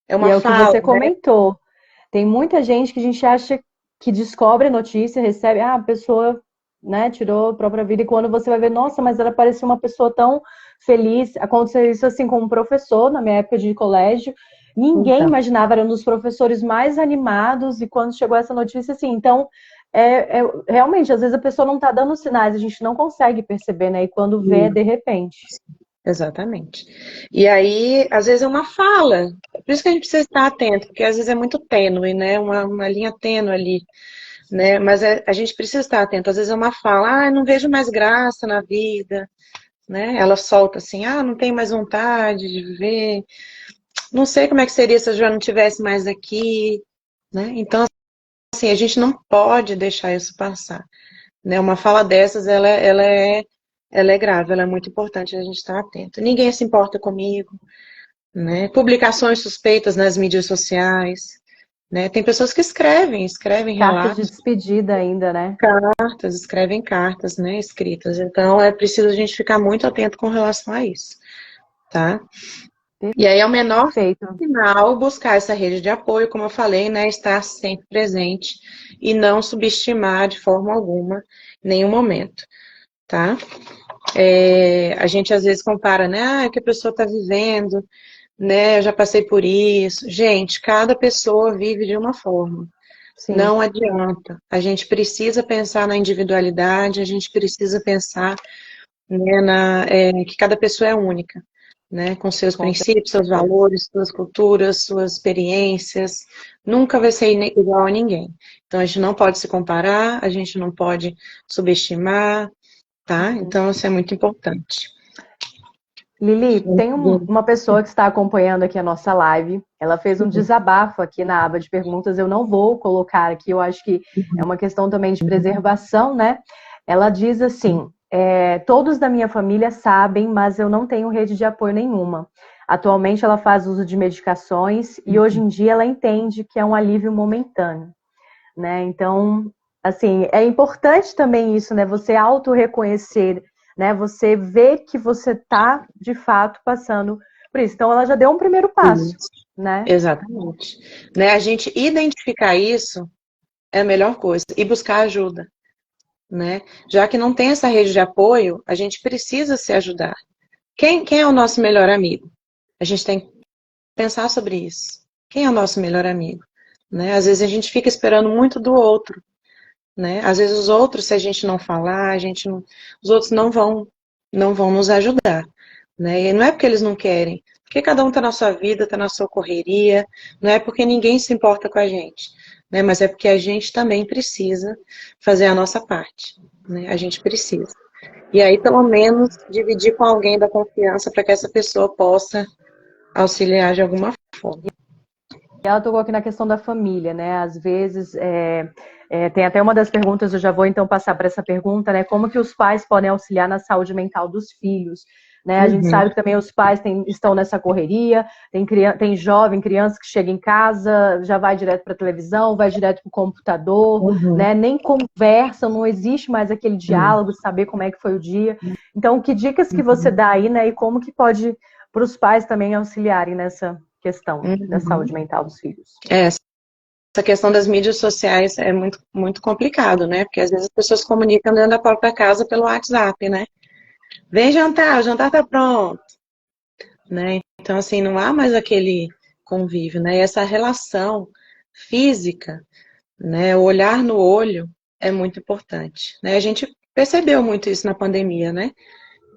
S1: E é o que
S2: fala,
S1: você
S2: né?
S1: comentou. Tem muita gente que a gente acha que descobre a notícia, recebe, a pessoa, né, tirou a própria vida, e quando você vai ver, nossa, mas ela parecia uma pessoa tão feliz. Aconteceu isso assim com um professor na minha época de colégio. Ninguém
S2: Então,
S1: imaginava, era um dos professores mais animados, e quando chegou essa notícia, assim, então, realmente, às vezes a pessoa não está dando sinais, a gente não consegue perceber, né? E quando vê, de repente.
S2: Exatamente. E aí, às vezes é uma fala. Por isso que a gente precisa estar atento, porque às vezes é muito tênue, né? Uma linha tênue ali, né? Mas a gente precisa estar atento. Às vezes é uma fala, ah, não vejo mais graça na vida, né? Ela solta assim, ah, não tenho mais vontade de viver. Não sei como é que seria se eu já não tivesse mais aqui, né? Então, assim, a gente não pode deixar isso passar, né? Uma fala dessas, ela é grave, ela é muito importante a gente estar atento. Ninguém se importa comigo, né? Publicações suspeitas nas mídias sociais, né? Tem pessoas que escrevem
S1: Cartas de
S2: relatos,
S1: despedida ainda, né?
S2: cartas, escrevem cartas, né? Escritas. Então, é preciso a gente ficar muito atento com relação a isso, tá? E aí, ao menor
S1: Perfeito.
S2: sinal, buscar essa rede de apoio, como eu falei, né? Estar sempre presente e não subestimar de forma alguma, em nenhum momento, tá? A gente às vezes compara, né? Ah, o que a pessoa está vivendo, né? Eu já passei por isso. Gente, cada pessoa vive de uma forma.
S1: Sim,
S2: Não adianta. A gente precisa pensar na individualidade, a gente precisa pensar, né, que cada pessoa é única, né? Com seus
S1: com
S2: princípios, seus
S1: certeza.
S2: valores, suas culturas, suas experiências. Nunca vai ser igual a ninguém. Então a gente não pode se comparar, a gente não pode subestimar, tá?
S1: Uhum.
S2: Então isso é muito importante.
S1: Lili, tem uma pessoa que está acompanhando aqui a nossa live. Ela fez um desabafo aqui na aba de perguntas. Eu não vou colocar aqui, eu acho que é uma questão também de preservação, né? Ela diz assim: todos da minha família sabem, mas eu não tenho rede de apoio nenhuma. Atualmente ela faz uso de medicações e hoje em dia ela entende que é um alívio momentâneo, né? Então, assim, é importante também isso, né? Você auto-reconhecer, né? Você ver que você está, de fato, passando por isso. Então, ela já deu um primeiro passo,
S2: Isso,
S1: né?
S2: exatamente. Né, a gente identificar isso é a melhor coisa e buscar ajuda, né? Já que não tem essa rede de apoio, a gente precisa se ajudar. Quem é o nosso melhor amigo? A gente tem que pensar sobre isso. Quem é o nosso melhor amigo? Né? Às vezes a gente fica esperando muito do outro, né? Às vezes os outros, se a gente não falar, os outros não vão nos ajudar, né? E não é porque eles não querem, porque cada um está na sua vida, está na sua correria, não é porque ninguém se importa com a gente, né? Mas é porque a gente também precisa fazer a nossa parte, né? A gente precisa. E aí, pelo menos, dividir com alguém da confiança para que essa pessoa possa auxiliar de alguma forma.
S1: Ela tocou aqui na questão da família, né? Às vezes, tem até uma das perguntas, eu já vou então passar para essa pergunta, né? Como que os pais podem auxiliar na saúde mental dos filhos? Né? A gente
S2: Uhum,
S1: sabe que também os pais estão nessa correria, tem jovem, criança que chega em casa, já vai direto para a televisão, vai direto para o computador,
S2: uhum,
S1: né? Nem conversa, não existe mais aquele
S2: uhum,
S1: diálogo, saber como é que foi o dia. Então, que dicas que você dá aí, né? E como que pode para os pais também auxiliarem nessa questão da
S2: uhum.
S1: saúde mental dos filhos?
S2: Essa questão das mídias sociais é muito, muito complicado, né? Porque às vezes as pessoas se comunicam dentro da própria casa pelo WhatsApp, né? Vem jantar, o jantar tá pronto, né? Então, assim, não há mais aquele convívio, né? E essa relação física, né? O olhar no olho é muito importante, né? A gente percebeu muito isso na pandemia, né?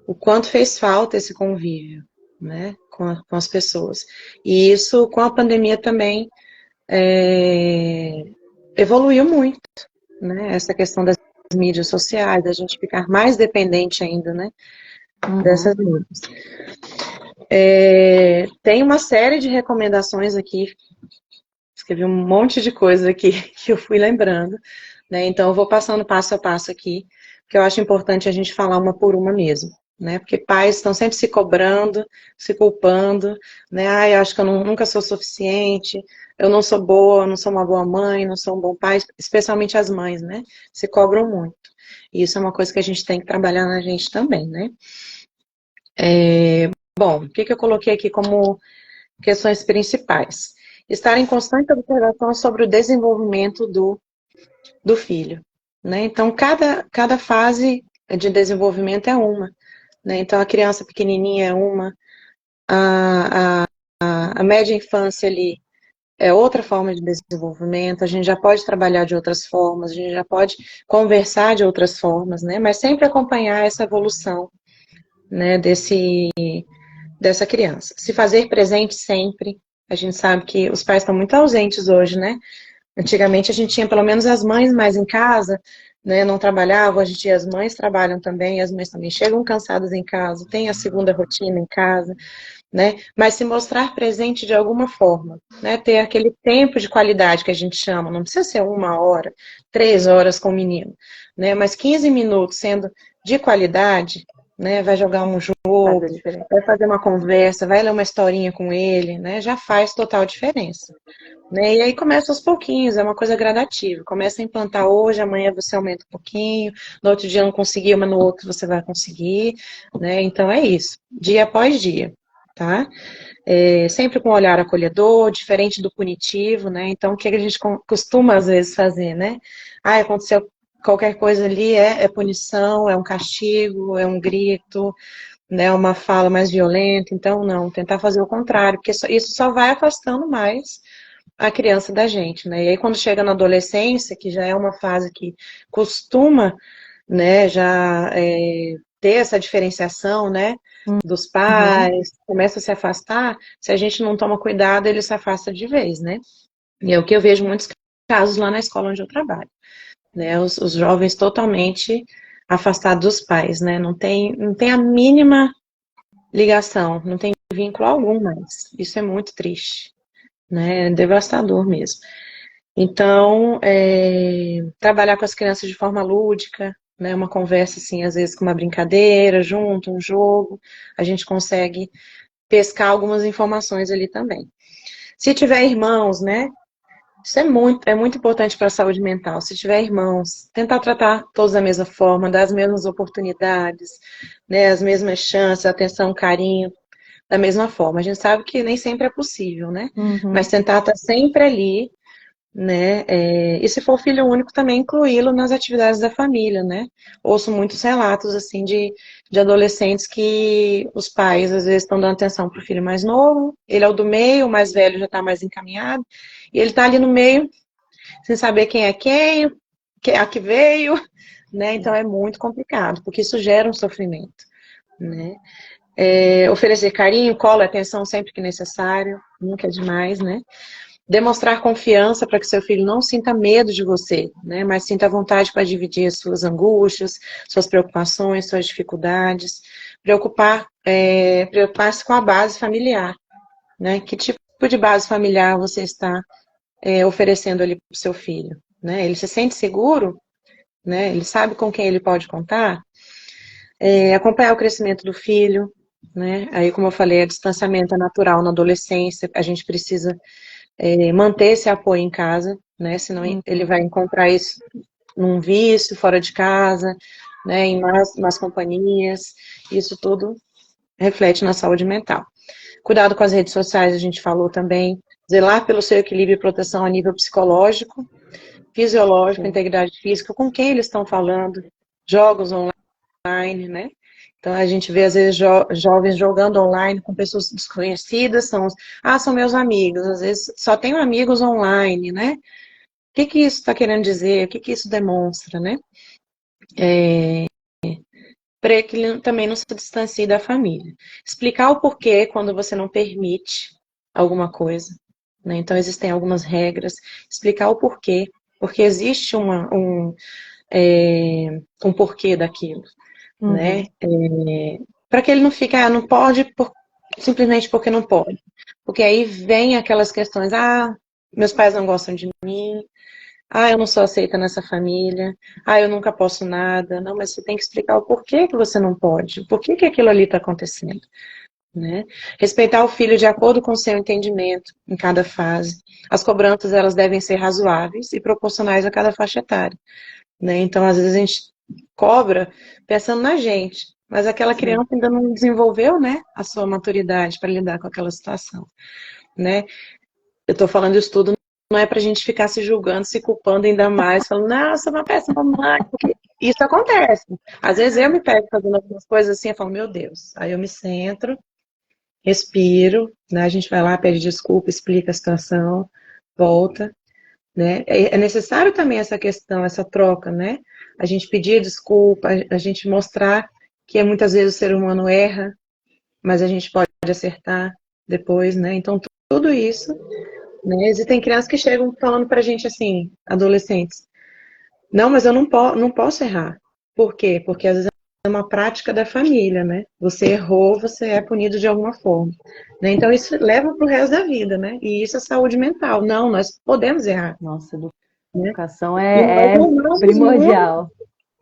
S2: O quanto fez falta esse convívio, né? Com as pessoas. E isso, com a pandemia também, evoluiu muito, né? Essa questão das mídias sociais, da gente ficar mais dependente ainda, né? Dessas
S1: Uhum.
S2: mídias. Tem uma série de recomendações aqui, escrevi um monte de coisa aqui que eu fui lembrando, né? Então eu vou passando passo a passo aqui, porque eu acho importante a gente falar uma por uma mesmo. Né? Porque pais estão sempre se cobrando, se culpando, né? Ah, eu acho que eu nunca sou suficiente, eu não sou boa, eu não sou uma boa mãe, não sou um bom pai, especialmente as mães, né? Se cobram muito. E isso é uma coisa que a gente tem que trabalhar na gente também, né? Bom, o que eu coloquei aqui como questões principais? Estar em constante observação sobre o desenvolvimento do filho, né? Então, cada fase de desenvolvimento é uma, né? Então, a criança pequenininha é uma, a média infância ali é outra forma de desenvolvimento, a gente já pode trabalhar de outras formas, a gente já pode conversar de outras formas, né? Mas sempre acompanhar essa evolução né, dessa criança. Se fazer presente sempre. A gente sabe que os pais estão muito ausentes hoje, né? Antigamente a gente tinha pelo menos as mães mais em casa, né? Não trabalhavam, hoje em dia as mães trabalham também, as mães também chegam cansadas em casa, tem a segunda rotina em casa, né? Mas se mostrar presente de alguma forma, né? Ter aquele tempo de qualidade que a gente chama, não precisa ser 1 hora, 3 horas com o menino, né? Mas 15 minutos sendo de qualidade, né? Vai jogar um
S1: Faz a
S2: jogo,
S1: diferença.
S2: vai fazer uma conversa, vai ler uma historinha com ele, né? Já faz total diferença. Né? E aí começa aos pouquinhos, é uma coisa gradativa. Começa a implantar hoje, amanhã você aumenta um pouquinho, no outro dia não conseguiu, mas no outro você vai conseguir, né? Então é isso, dia após dia, tá? Sempre com um olhar acolhedor, diferente do punitivo, né? Então o que a gente costuma às vezes fazer, né? Ah, aconteceu qualquer coisa ali, é punição, é um castigo, é um grito, né? Uma fala mais violenta. Então não, tentar fazer o contrário, porque isso só vai afastando mais a criança da gente, né? E aí quando chega na adolescência, que já é uma fase que costuma, né, já ter essa diferenciação, né, dos
S1: Uhum.
S2: pais, começa a se afastar, se a gente não toma cuidado, ele se afasta de vez, né? E é o que eu vejo muitos casos lá na escola onde eu trabalho, né? Os jovens totalmente afastados dos pais, né? Não tem a mínima ligação, não tem vínculo algum mais. Isso é muito triste, né? É devastador mesmo. Então, trabalhar com as crianças de forma lúdica, né, uma conversa assim, às vezes com uma brincadeira, junto, um jogo, a gente consegue pescar algumas informações ali também. Se tiver irmãos, né, isso é muito importante para a saúde mental. Se tiver irmãos, tentar tratar todos da mesma forma, dar as mesmas oportunidades, né, as mesmas chances, atenção, carinho, da mesma forma. A gente sabe que nem sempre é possível, né, mas
S1: Uhum.
S2: tentar estar sempre ali, né? E se for filho único, também incluí-lo nas atividades da família, né? Ouço muitos relatos, assim, de adolescentes que os pais, às vezes, estão dando atenção para o filho mais novo, ele é o do meio, o mais velho já está mais encaminhado, e ele está ali no meio, sem saber quem é quem é a que veio, né? Então é muito complicado, porque isso gera um sofrimento, né? Oferecer carinho, colo, atenção sempre que necessário, nunca é demais, né? Demonstrar confiança para que seu filho não sinta medo de você, né? Mas sinta vontade para dividir as suas angústias, suas preocupações, suas dificuldades. Preocupar-se com a base familiar, né? Que tipo de base familiar você está oferecendo ali para o seu filho, né? Ele se sente seguro, né? Ele sabe com quem ele pode contar. Acompanhar o crescimento do filho, né? Aí, como eu falei, o distanciamento é natural na adolescência, a gente precisa manter esse apoio em casa, né? Senão ele vai encontrar isso num vício, fora de casa, né? Em más companhias. Isso tudo reflete na saúde mental. Cuidado com as redes sociais, a gente falou também. Zelar pelo seu equilíbrio e proteção a nível psicológico, fisiológico,
S1: Sim.
S2: integridade física, com quem eles estão falando, jogos online, né? Então a gente vê às vezes jovens jogando online com pessoas desconhecidas, são meus amigos, às vezes só tenho amigos online, né? O que isso está querendo dizer? O que isso demonstra, né? Para que ele também não se distancie da família. Explicar o porquê quando você não permite alguma coisa, né? Então existem algumas regras, explicar o porquê, porque existe um porquê daquilo, né?
S1: Uhum.
S2: Para que ele não fique, não pode simplesmente porque não pode. Porque aí vem aquelas questões, meus pais não gostam de mim, eu não sou aceita nessa família, eu nunca posso nada. Não, mas você tem que explicar o porquê que você não pode, por que aquilo ali está acontecendo, né? Respeitar o filho de acordo com o seu entendimento em cada fase. As cobranças, elas devem ser razoáveis e proporcionais a cada faixa etária, né? Então, às vezes a gente cobra pensando na gente, mas aquela
S1: Sim.
S2: criança ainda não desenvolveu, né, a sua maturidade para lidar com aquela situação, né? Eu estou falando isso tudo não é para a gente ficar se julgando, se culpando ainda mais, falando, nossa, uma péssima mãe, porque isso acontece. Às vezes eu me pego fazendo algumas coisas assim, eu falo, meu Deus. Aí eu me centro, respiro, né? A gente vai lá, pede desculpa, explica a situação, volta, né? É necessário também essa questão, essa troca, né? A gente pedir desculpa, a gente mostrar que muitas vezes o ser humano erra, mas a gente pode acertar depois, né? Então, tudo isso, né? Existem crianças que chegam falando pra gente assim, adolescentes, não, mas eu não posso errar. Por quê? Porque às vezes é uma prática da família, né? Você errou, você é punido de alguma forma. Né? Então, isso leva pro resto da vida, né? E isso é saúde mental. Não, nós podemos errar.
S1: Nossa,
S2: Né?
S1: educação
S2: E nós
S1: é
S2: erramos muito,
S1: primordial.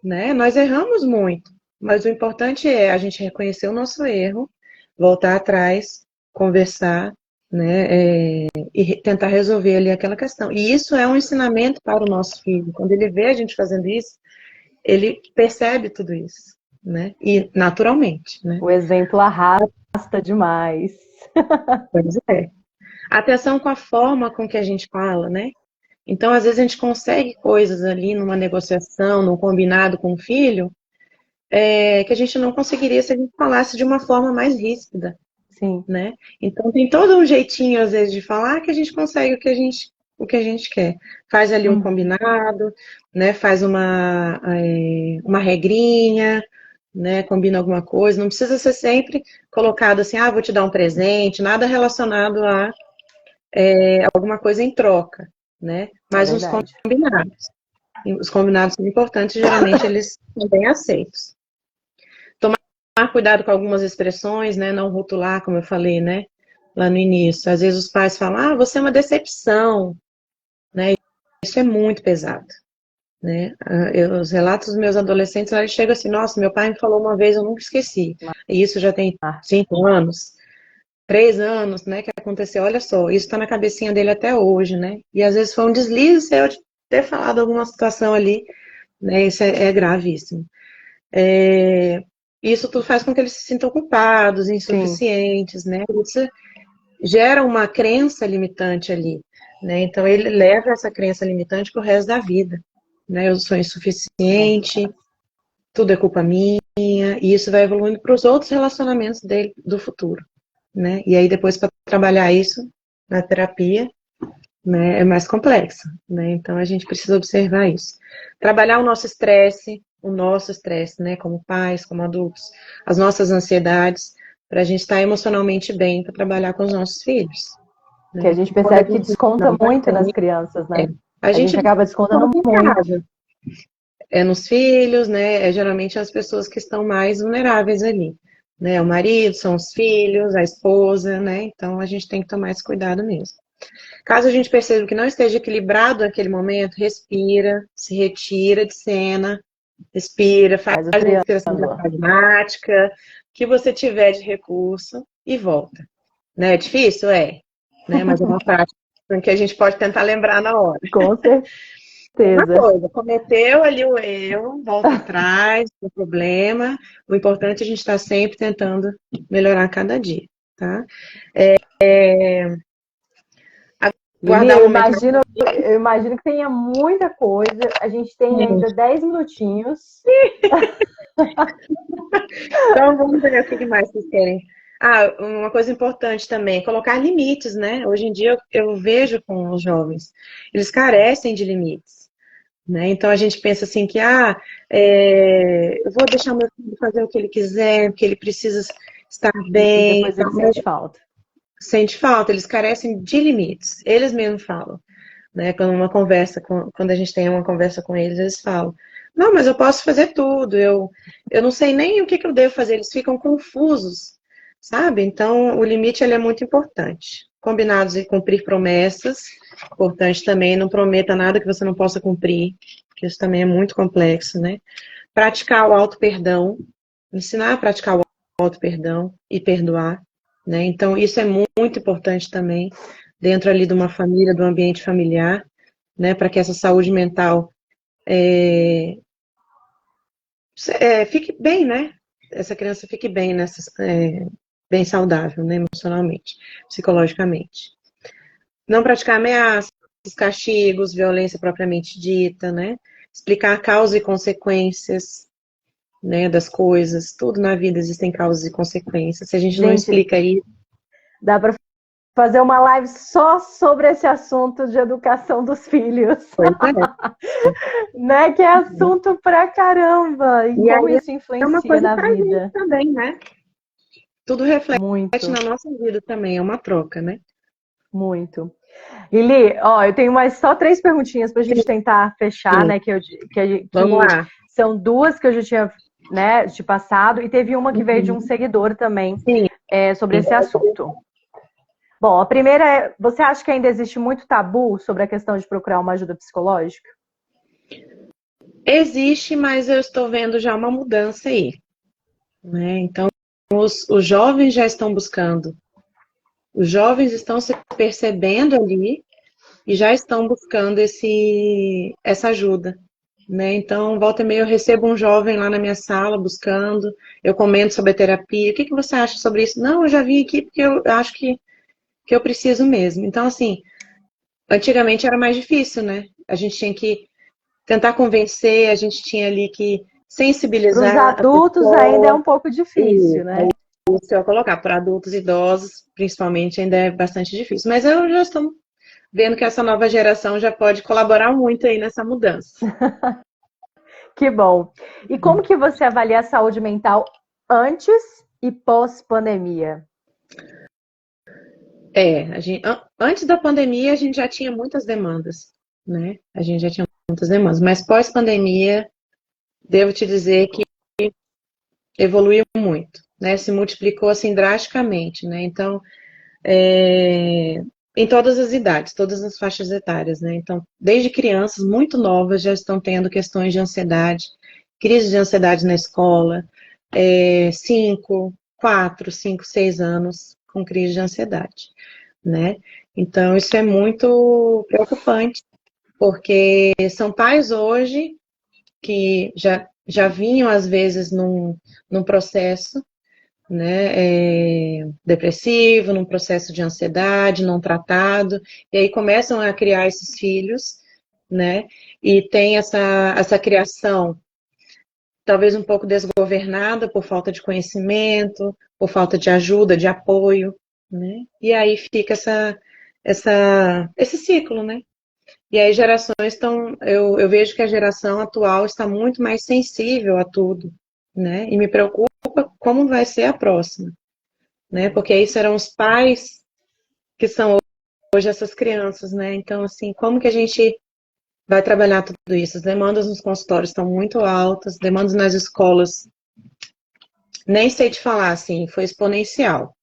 S2: né? Nós erramos muito. Mas o importante é a gente reconhecer o nosso erro, voltar atrás, conversar, né? E tentar resolver ali aquela questão. E isso é um ensinamento para o nosso filho. Quando ele vê a gente fazendo isso, ele percebe tudo isso, né? E naturalmente, né?
S1: O exemplo arrasta demais.
S2: Pois é. Atenção com a forma com que a gente fala, né? Então, às vezes, a gente consegue coisas ali numa negociação, num combinado com o filho, que a gente não conseguiria se a gente falasse de uma forma mais ríspida,
S1: Sim.
S2: né? Então, tem todo um jeitinho, às vezes, de falar que a gente consegue o que a gente quer. Faz ali um combinado, né? Faz uma regrinha, né? Combina alguma coisa. Não precisa ser sempre colocado assim, vou te dar um presente, nada relacionado a alguma coisa em troca, né?
S1: É
S2: Mas
S1: verdade.
S2: combinados. Os combinados são importantes, geralmente eles são bem aceitos. Tomar cuidado com algumas expressões, né? Não rotular, como eu falei, né? Lá no início. Às vezes os pais falam, você é uma decepção, né? Isso é muito pesado, né? Os relatos dos meus adolescentes, eles chegam assim, nossa, meu pai me falou uma vez, eu nunca esqueci. E isso já tem 5 anos, 3 anos, né, que aconteceu. Olha só, isso está na cabecinha dele até hoje, né? E às vezes foi um deslize eu ter falado alguma situação ali, né? Isso é gravíssimo. Isso tudo faz com que eles se sintam culpados, insuficientes, né? Isso gera uma crença limitante ali, né? Então ele leva essa crença limitante pro resto da vida, né? Eu sou insuficiente, tudo é culpa minha, e isso vai evoluindo para os outros relacionamentos dele do futuro, né? E aí depois para trabalhar isso na terapia, né, é mais complexo, né? Então a gente precisa observar isso. Trabalhar o nosso estresse, né, como pais, como adultos, as nossas ansiedades, para a gente estar emocionalmente bem para trabalhar com os nossos filhos.
S1: Que a
S2: Né?
S1: gente
S2: E quando a
S1: percebe que
S2: gente
S1: desconta
S2: não está
S1: muito nas
S2: bem,
S1: crianças, né?
S2: a
S1: A gente
S2: gente
S1: acaba descontando
S2: desconta em
S1: muito.
S2: casa. É nos filhos, né? É geralmente as pessoas que estão mais vulneráveis ali. Né? O marido, são os filhos, a esposa, né? Então a gente tem que tomar esse cuidado mesmo. Caso a gente perceba que não esteja equilibrado naquele momento, respira, se retira de cena, respira, faz
S1: Faz o
S2: a respiração
S1: triângulo.
S2: diafragmática, que você tiver de recurso e volta. Né? É difícil? É. Né? Mas é uma prática que a gente pode tentar lembrar na hora.
S1: Com
S2: Uma
S1: certeza.
S2: coisa, cometeu ali o erro, volta atrás, não tem problema. O importante é a gente estar sempre tentando melhorar a cada dia, tá?
S1: Lili,
S2: Guardar o momento mais
S1: eu imagino que tenha muita coisa. A gente tem ainda 10 minutinhos.
S2: Então, vamos ver o que mais vocês querem. Uma coisa importante também, colocar limites, né? Hoje em dia eu vejo com os jovens, eles carecem de limites, né? Então a gente pensa assim que, eu vou deixar meu filho fazer o que ele quiser, porque ele precisa estar
S1: E
S2: bem,
S1: depois ele sente falta.
S2: sente falta, eles carecem de limites, eles mesmos falam, né? Quando a gente tem uma conversa com eles, eles falam, não, mas eu posso fazer tudo, eu não sei nem o que eu devo fazer, eles ficam confusos, sabe? Então, o limite ele é muito importante. Combinados e cumprir promessas, importante também, não prometa nada que você não possa cumprir, que isso também é muito complexo, né? Praticar o auto-perdão, ensinar a praticar o auto-perdão e perdoar, né? Então, isso é muito importante também, dentro ali de uma família, do ambiente familiar, né? Para que essa saúde mental fique bem, né? Essa criança fique bem, bem saudável, né? Emocionalmente, psicologicamente. Não praticar ameaças, castigos, violência propriamente dita, né? Explicar causa e consequências, né, das coisas. Tudo na vida existem causas e consequências. Se a gente não
S1: Gente,
S2: explica isso,
S1: dá para fazer uma live só sobre esse assunto de educação dos filhos.
S2: Pois é.
S1: Né? Que é assunto pra caramba. E como
S2: aí
S1: isso
S2: é uma
S1: influencia
S2: coisa
S1: na
S2: pra gente
S1: vida.
S2: também, né? Tudo reflete
S1: Muito,
S2: na nossa vida também, é uma troca, né?
S1: muito. Lili, ó, eu tenho mais só 3 perguntinhas pra gente tentar fechar,
S2: Sim,
S1: né?
S2: vamos
S1: Que
S2: lá.
S1: são 2 que eu já tinha, né, te passado, e teve uma que veio de um seguidor também
S2: Sim.
S1: sobre esse assunto. Bom, a primeira é, você acha que ainda existe muito tabu sobre a questão de procurar uma ajuda psicológica?
S2: Existe, mas eu estou vendo já uma mudança aí, né? Então, os jovens já estão buscando, os jovens estão se percebendo ali e já estão buscando essa ajuda, né? Então, volta e meia eu recebo um jovem lá na minha sala buscando, eu comento sobre a terapia, o que que você acha sobre isso? Não, eu já vim aqui porque eu acho que eu preciso mesmo. Então, assim, antigamente era mais difícil, né? A gente tinha que tentar convencer, a gente tinha ali que
S1: Para os
S2: sensibilizar a
S1: adultos ainda é
S2: pessoa.
S1: um pouco
S2: E
S1: difícil, né?
S2: se eu colocar para adultos e idosos, principalmente, ainda é bastante difícil. Mas eu já estou vendo que essa nova geração já pode colaborar muito aí nessa mudança.
S1: Que bom. E como que você avalia a saúde mental antes e pós-pandemia?
S2: Antes da pandemia, a gente já tinha muitas demandas, né? A gente já tinha muitas demandas, mas pós-pandemia, devo te dizer que evoluiu muito, né? Se multiplicou assim drasticamente, né? Então, em todas as idades, todas as faixas etárias, né? Então, desde crianças muito novas já estão tendo questões de ansiedade, crise de ansiedade na escola, 5, 4, 5, 6 anos com crise de ansiedade, né? Então, isso é muito preocupante, porque são pais hoje que já vinham, às vezes, num processo, né, depressivo, num processo de ansiedade não tratado, e aí começam a criar esses filhos, né, e tem essa criação talvez um pouco desgovernada por falta de conhecimento, por falta de ajuda, de apoio, né, e aí fica esse ciclo, né. E aí gerações estão, eu vejo que a geração atual está muito mais sensível a tudo, né, e me preocupa como vai ser a próxima, né? Porque aí serão os pais que são hoje essas crianças, né? Então, assim, como que a gente vai trabalhar tudo isso? As demandas nos consultórios estão muito altas, demandas nas escolas, nem sei te falar, assim, foi exponencial,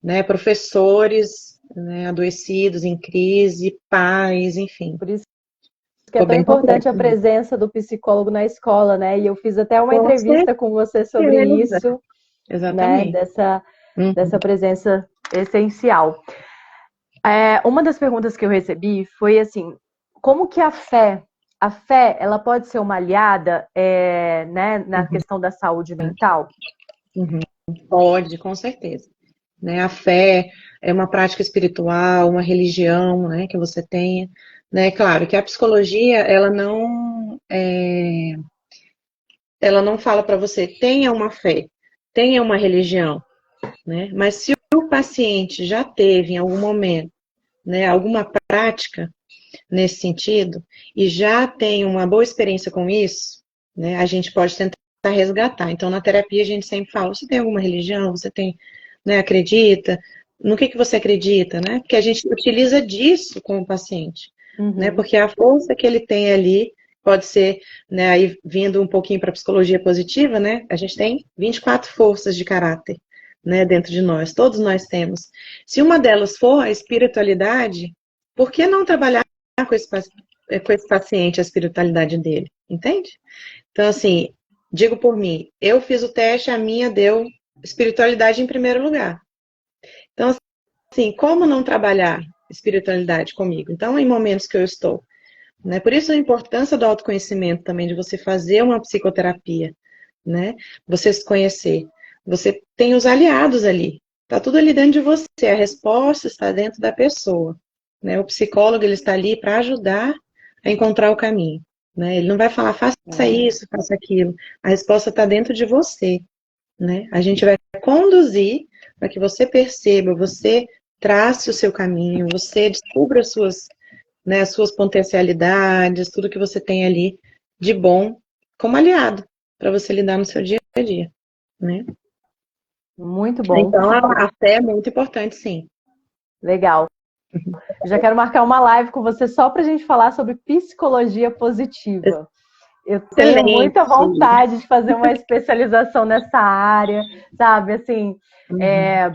S2: né? Professores, né, adoecidos, em crise, pais, enfim.
S1: Por isso que é
S2: Ficou
S1: tão
S2: bem
S1: importante a
S2: complexo.
S1: presença do psicólogo na escola, né? E eu fiz até uma
S2: Com
S1: entrevista com você sobre
S2: certeza,
S1: isso, né?
S2: exatamente.
S1: Dessa presença essencial. Uma das perguntas que eu recebi foi assim, como que a fé, ela pode ser uma aliada, né, na
S2: Uhum,
S1: questão da saúde mental?
S2: uhum. Pode, com certeza. Né? A fé é uma prática espiritual, uma religião, né, que você tenha. Né? Claro que a psicologia, ela não fala para você tenha uma fé, tenha uma religião, né? Mas se o paciente já teve em algum momento, né, alguma prática nesse sentido e já tem uma boa experiência com isso, né, a gente pode tentar resgatar. Então, na terapia a gente sempre fala: você tem alguma religião? Você tem, né, acredita? No que você acredita, né? Porque a gente utiliza disso com o paciente, né?
S1: Uhum.
S2: Porque a força que ele tem ali pode ser, né, aí vindo um pouquinho para a psicologia positiva, né? A gente tem 24 forças de caráter, né, dentro de nós, todos nós temos. Se uma delas for a espiritualidade, por que não trabalhar com esse paciente a espiritualidade dele? Entende? Então, assim, digo por mim, eu fiz o teste, a minha deu espiritualidade em primeiro lugar. Então, assim, como não trabalhar espiritualidade comigo? Então, em momentos que eu estou, né? Por isso a importância do autoconhecimento também, de você fazer uma psicoterapia, né? Você se conhecer. Você tem os aliados ali. Tá tudo ali dentro de você. A resposta está dentro da pessoa, né? O psicólogo, ele está ali para ajudar a encontrar o caminho, né? Ele não vai falar, faça isso, faça aquilo. A resposta está dentro de você, né? A gente vai conduzir para que você perceba, você trace o seu caminho, você descubra as suas, né, as suas potencialidades, tudo que você tem ali de bom como aliado para você lidar no seu dia a dia, né?
S1: Muito bom.
S2: Então, a fé é muito importante, sim.
S1: Legal. Eu já quero marcar uma live com você só para a gente falar sobre psicologia positiva. Eu tenho
S2: Excelente.
S1: muita vontade de fazer uma especialização nessa área, sabe? Assim,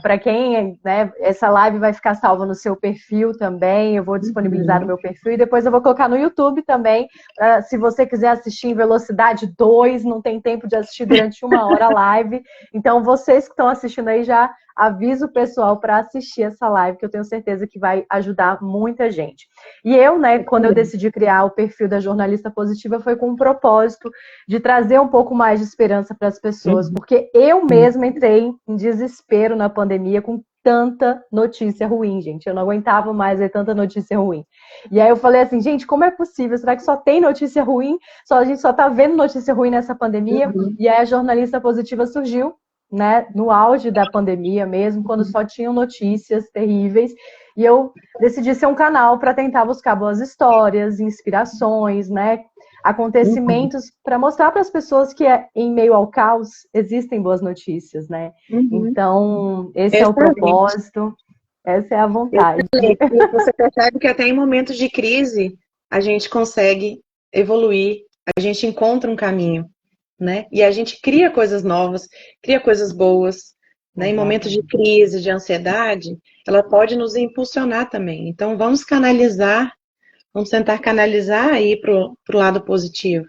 S1: para quem, né, essa live vai ficar salva no seu perfil também, eu vou disponibilizar no meu perfil e depois eu vou colocar no YouTube também, se você quiser assistir em velocidade 2, não tem tempo de assistir durante 1 hora a live. Então, vocês que estão assistindo aí já avisa o pessoal para assistir essa live, que eu tenho certeza que vai ajudar muita gente. E eu, né, quando eu decidi criar o perfil da Jornalista Positiva, foi com um propósito de trazer um pouco mais de esperança para as pessoas, porque eu mesma entrei em desespero na pandemia com tanta notícia ruim, gente. Eu não aguentava mais ver tanta notícia ruim. E aí eu falei assim, gente, como é possível? Será que só tem notícia ruim? A gente só tá vendo notícia ruim nessa pandemia? E aí a Jornalista Positiva surgiu, né, no auge da pandemia mesmo, quando só tinham notícias terríveis, e eu decidi ser um canal para tentar buscar boas histórias, inspirações, né, acontecimentos, para mostrar para as pessoas que em meio ao caos existem boas notícias, né? Então, esse é o propósito, essa é a vontade.
S2: Você percebe que até em momentos de crise a gente consegue evoluir, a gente encontra um caminho, né? E a gente cria coisas novas, cria coisas boas, né? Em momentos de crise, de ansiedade, ela pode nos impulsionar também. Então, vamos tentar canalizar aí pro lado positivo,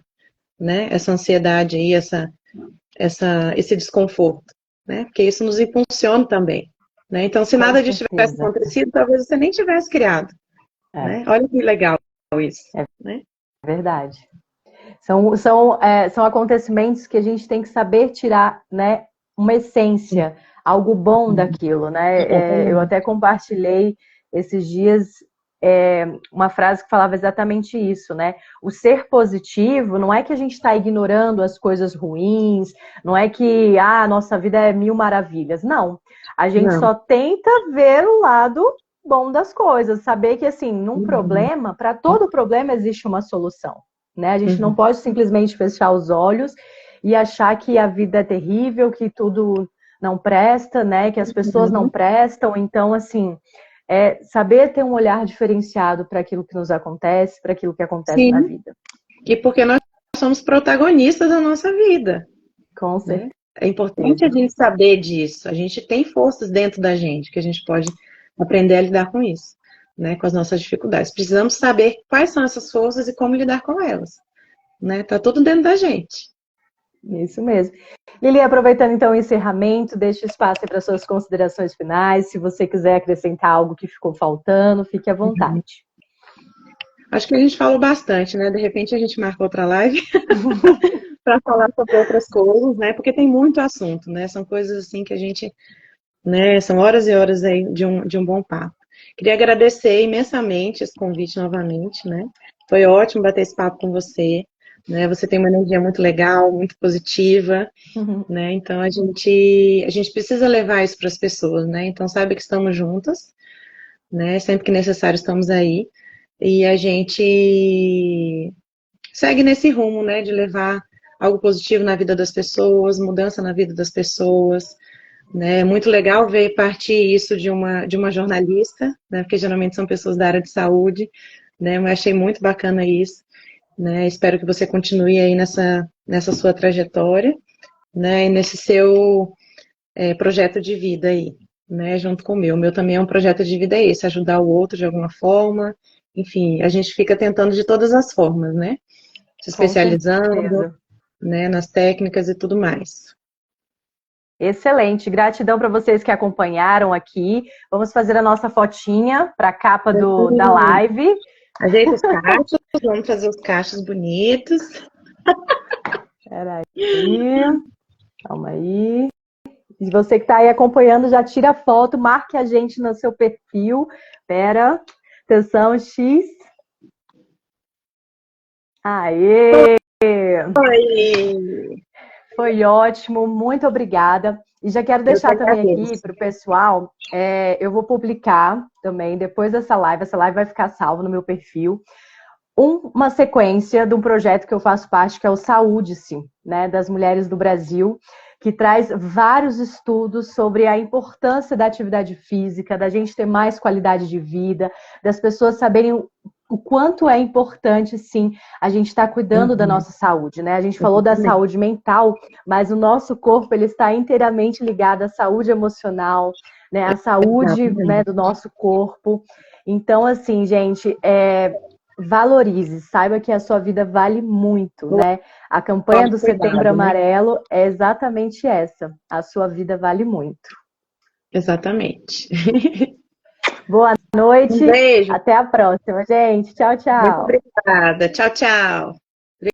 S2: né? Essa ansiedade aí, esse desconforto, né? Porque isso nos impulsiona também, né? Então, se nada disso tivesse acontecido, talvez você nem tivesse criado, né? Olha que legal isso, né?
S1: É verdade. São acontecimentos que a gente tem que saber tirar, né, uma essência, algo bom daquilo, né? Eu até compartilhei esses dias uma frase que falava exatamente isso, né? O ser positivo não é que a gente está ignorando as coisas ruins, não é que a nossa vida é mil maravilhas, não. A gente só tenta ver o lado bom das coisas, saber que assim, num problema, para todo problema existe uma solução. Né? A gente não pode simplesmente fechar os olhos e achar que a vida é terrível, que tudo não presta, né? Que as pessoas não prestam. Então, assim, saber ter um olhar diferenciado para aquilo que nos acontece, para aquilo que acontece na vida.
S2: E porque nós somos protagonistas da nossa vida.
S1: Com certeza.
S2: É importante a gente saber disso. A gente tem forças dentro da gente que a gente pode aprender a lidar com isso, né? Com as nossas dificuldades. Precisamos saber quais são essas forças e como lidar com elas, né? Tá tudo dentro da gente.
S1: Isso mesmo. Lili, aproveitando então o encerramento, deixa espaço para suas considerações finais. Se você quiser acrescentar algo que ficou faltando, fique à vontade.
S2: Acho que a gente falou bastante, né? De repente a gente marca outra live para falar sobre outras coisas, né? Porque tem muito assunto, né? São coisas assim que a gente, né? São horas e horas aí de um bom papo. Queria agradecer imensamente esse convite novamente, né? Foi ótimo bater esse papo com você, né? Você tem uma energia muito legal, muito positiva, né? Então a gente precisa levar isso para as pessoas, né? Então sabe que estamos juntas, né? Sempre que necessário estamos aí. E a gente segue nesse rumo, né, de levar algo positivo na vida das pessoas, mudança na vida das pessoas, né? É muito legal ver partir isso de uma jornalista, né, porque geralmente são pessoas da área de saúde, né? Eu achei muito bacana isso, né? Espero que você continue aí nessa sua trajetória, né, e nesse seu projeto de vida aí, né, junto com o meu. O meu também é um projeto de vida esse, ajudar o outro de alguma forma. Enfim, a gente fica tentando de todas as formas, né? Se especializando, né, nas técnicas e tudo mais.
S1: Excelente, gratidão para vocês que acompanharam aqui. Vamos fazer a nossa fotinha para a capa da live.
S2: Ajeita os cachos, vamos fazer os cachos bonitos.
S1: Espera aí, calma aí. E você que está aí acompanhando, já tira a foto, marque a gente no seu perfil. Espera, atenção, X. Aê!
S2: Oi!
S1: Foi ótimo, muito obrigada. E já quero deixar também aqui para o pessoal, eu vou publicar também, depois dessa live, essa live vai ficar salva no meu perfil, uma sequência de um projeto que eu faço parte, que é o Saúde-se, né, das mulheres do Brasil, que traz vários estudos sobre a importância da atividade física, da gente ter mais qualidade de vida, das pessoas saberem o quanto é importante, sim, a gente estar cuidando da nossa saúde, né? A gente falou da saúde mental, mas o nosso corpo, ele está inteiramente ligado à saúde emocional, né? À saúde, né, do nosso corpo. Então, assim, gente, valorize, saiba que a sua vida vale muito, né? A campanha do Setembro Amarelo é exatamente essa. A sua vida vale muito.
S2: Exatamente.
S1: Boa noite.
S2: Um beijo.
S1: Até a próxima, gente. Tchau, tchau.
S2: Muito obrigada. Tchau, tchau.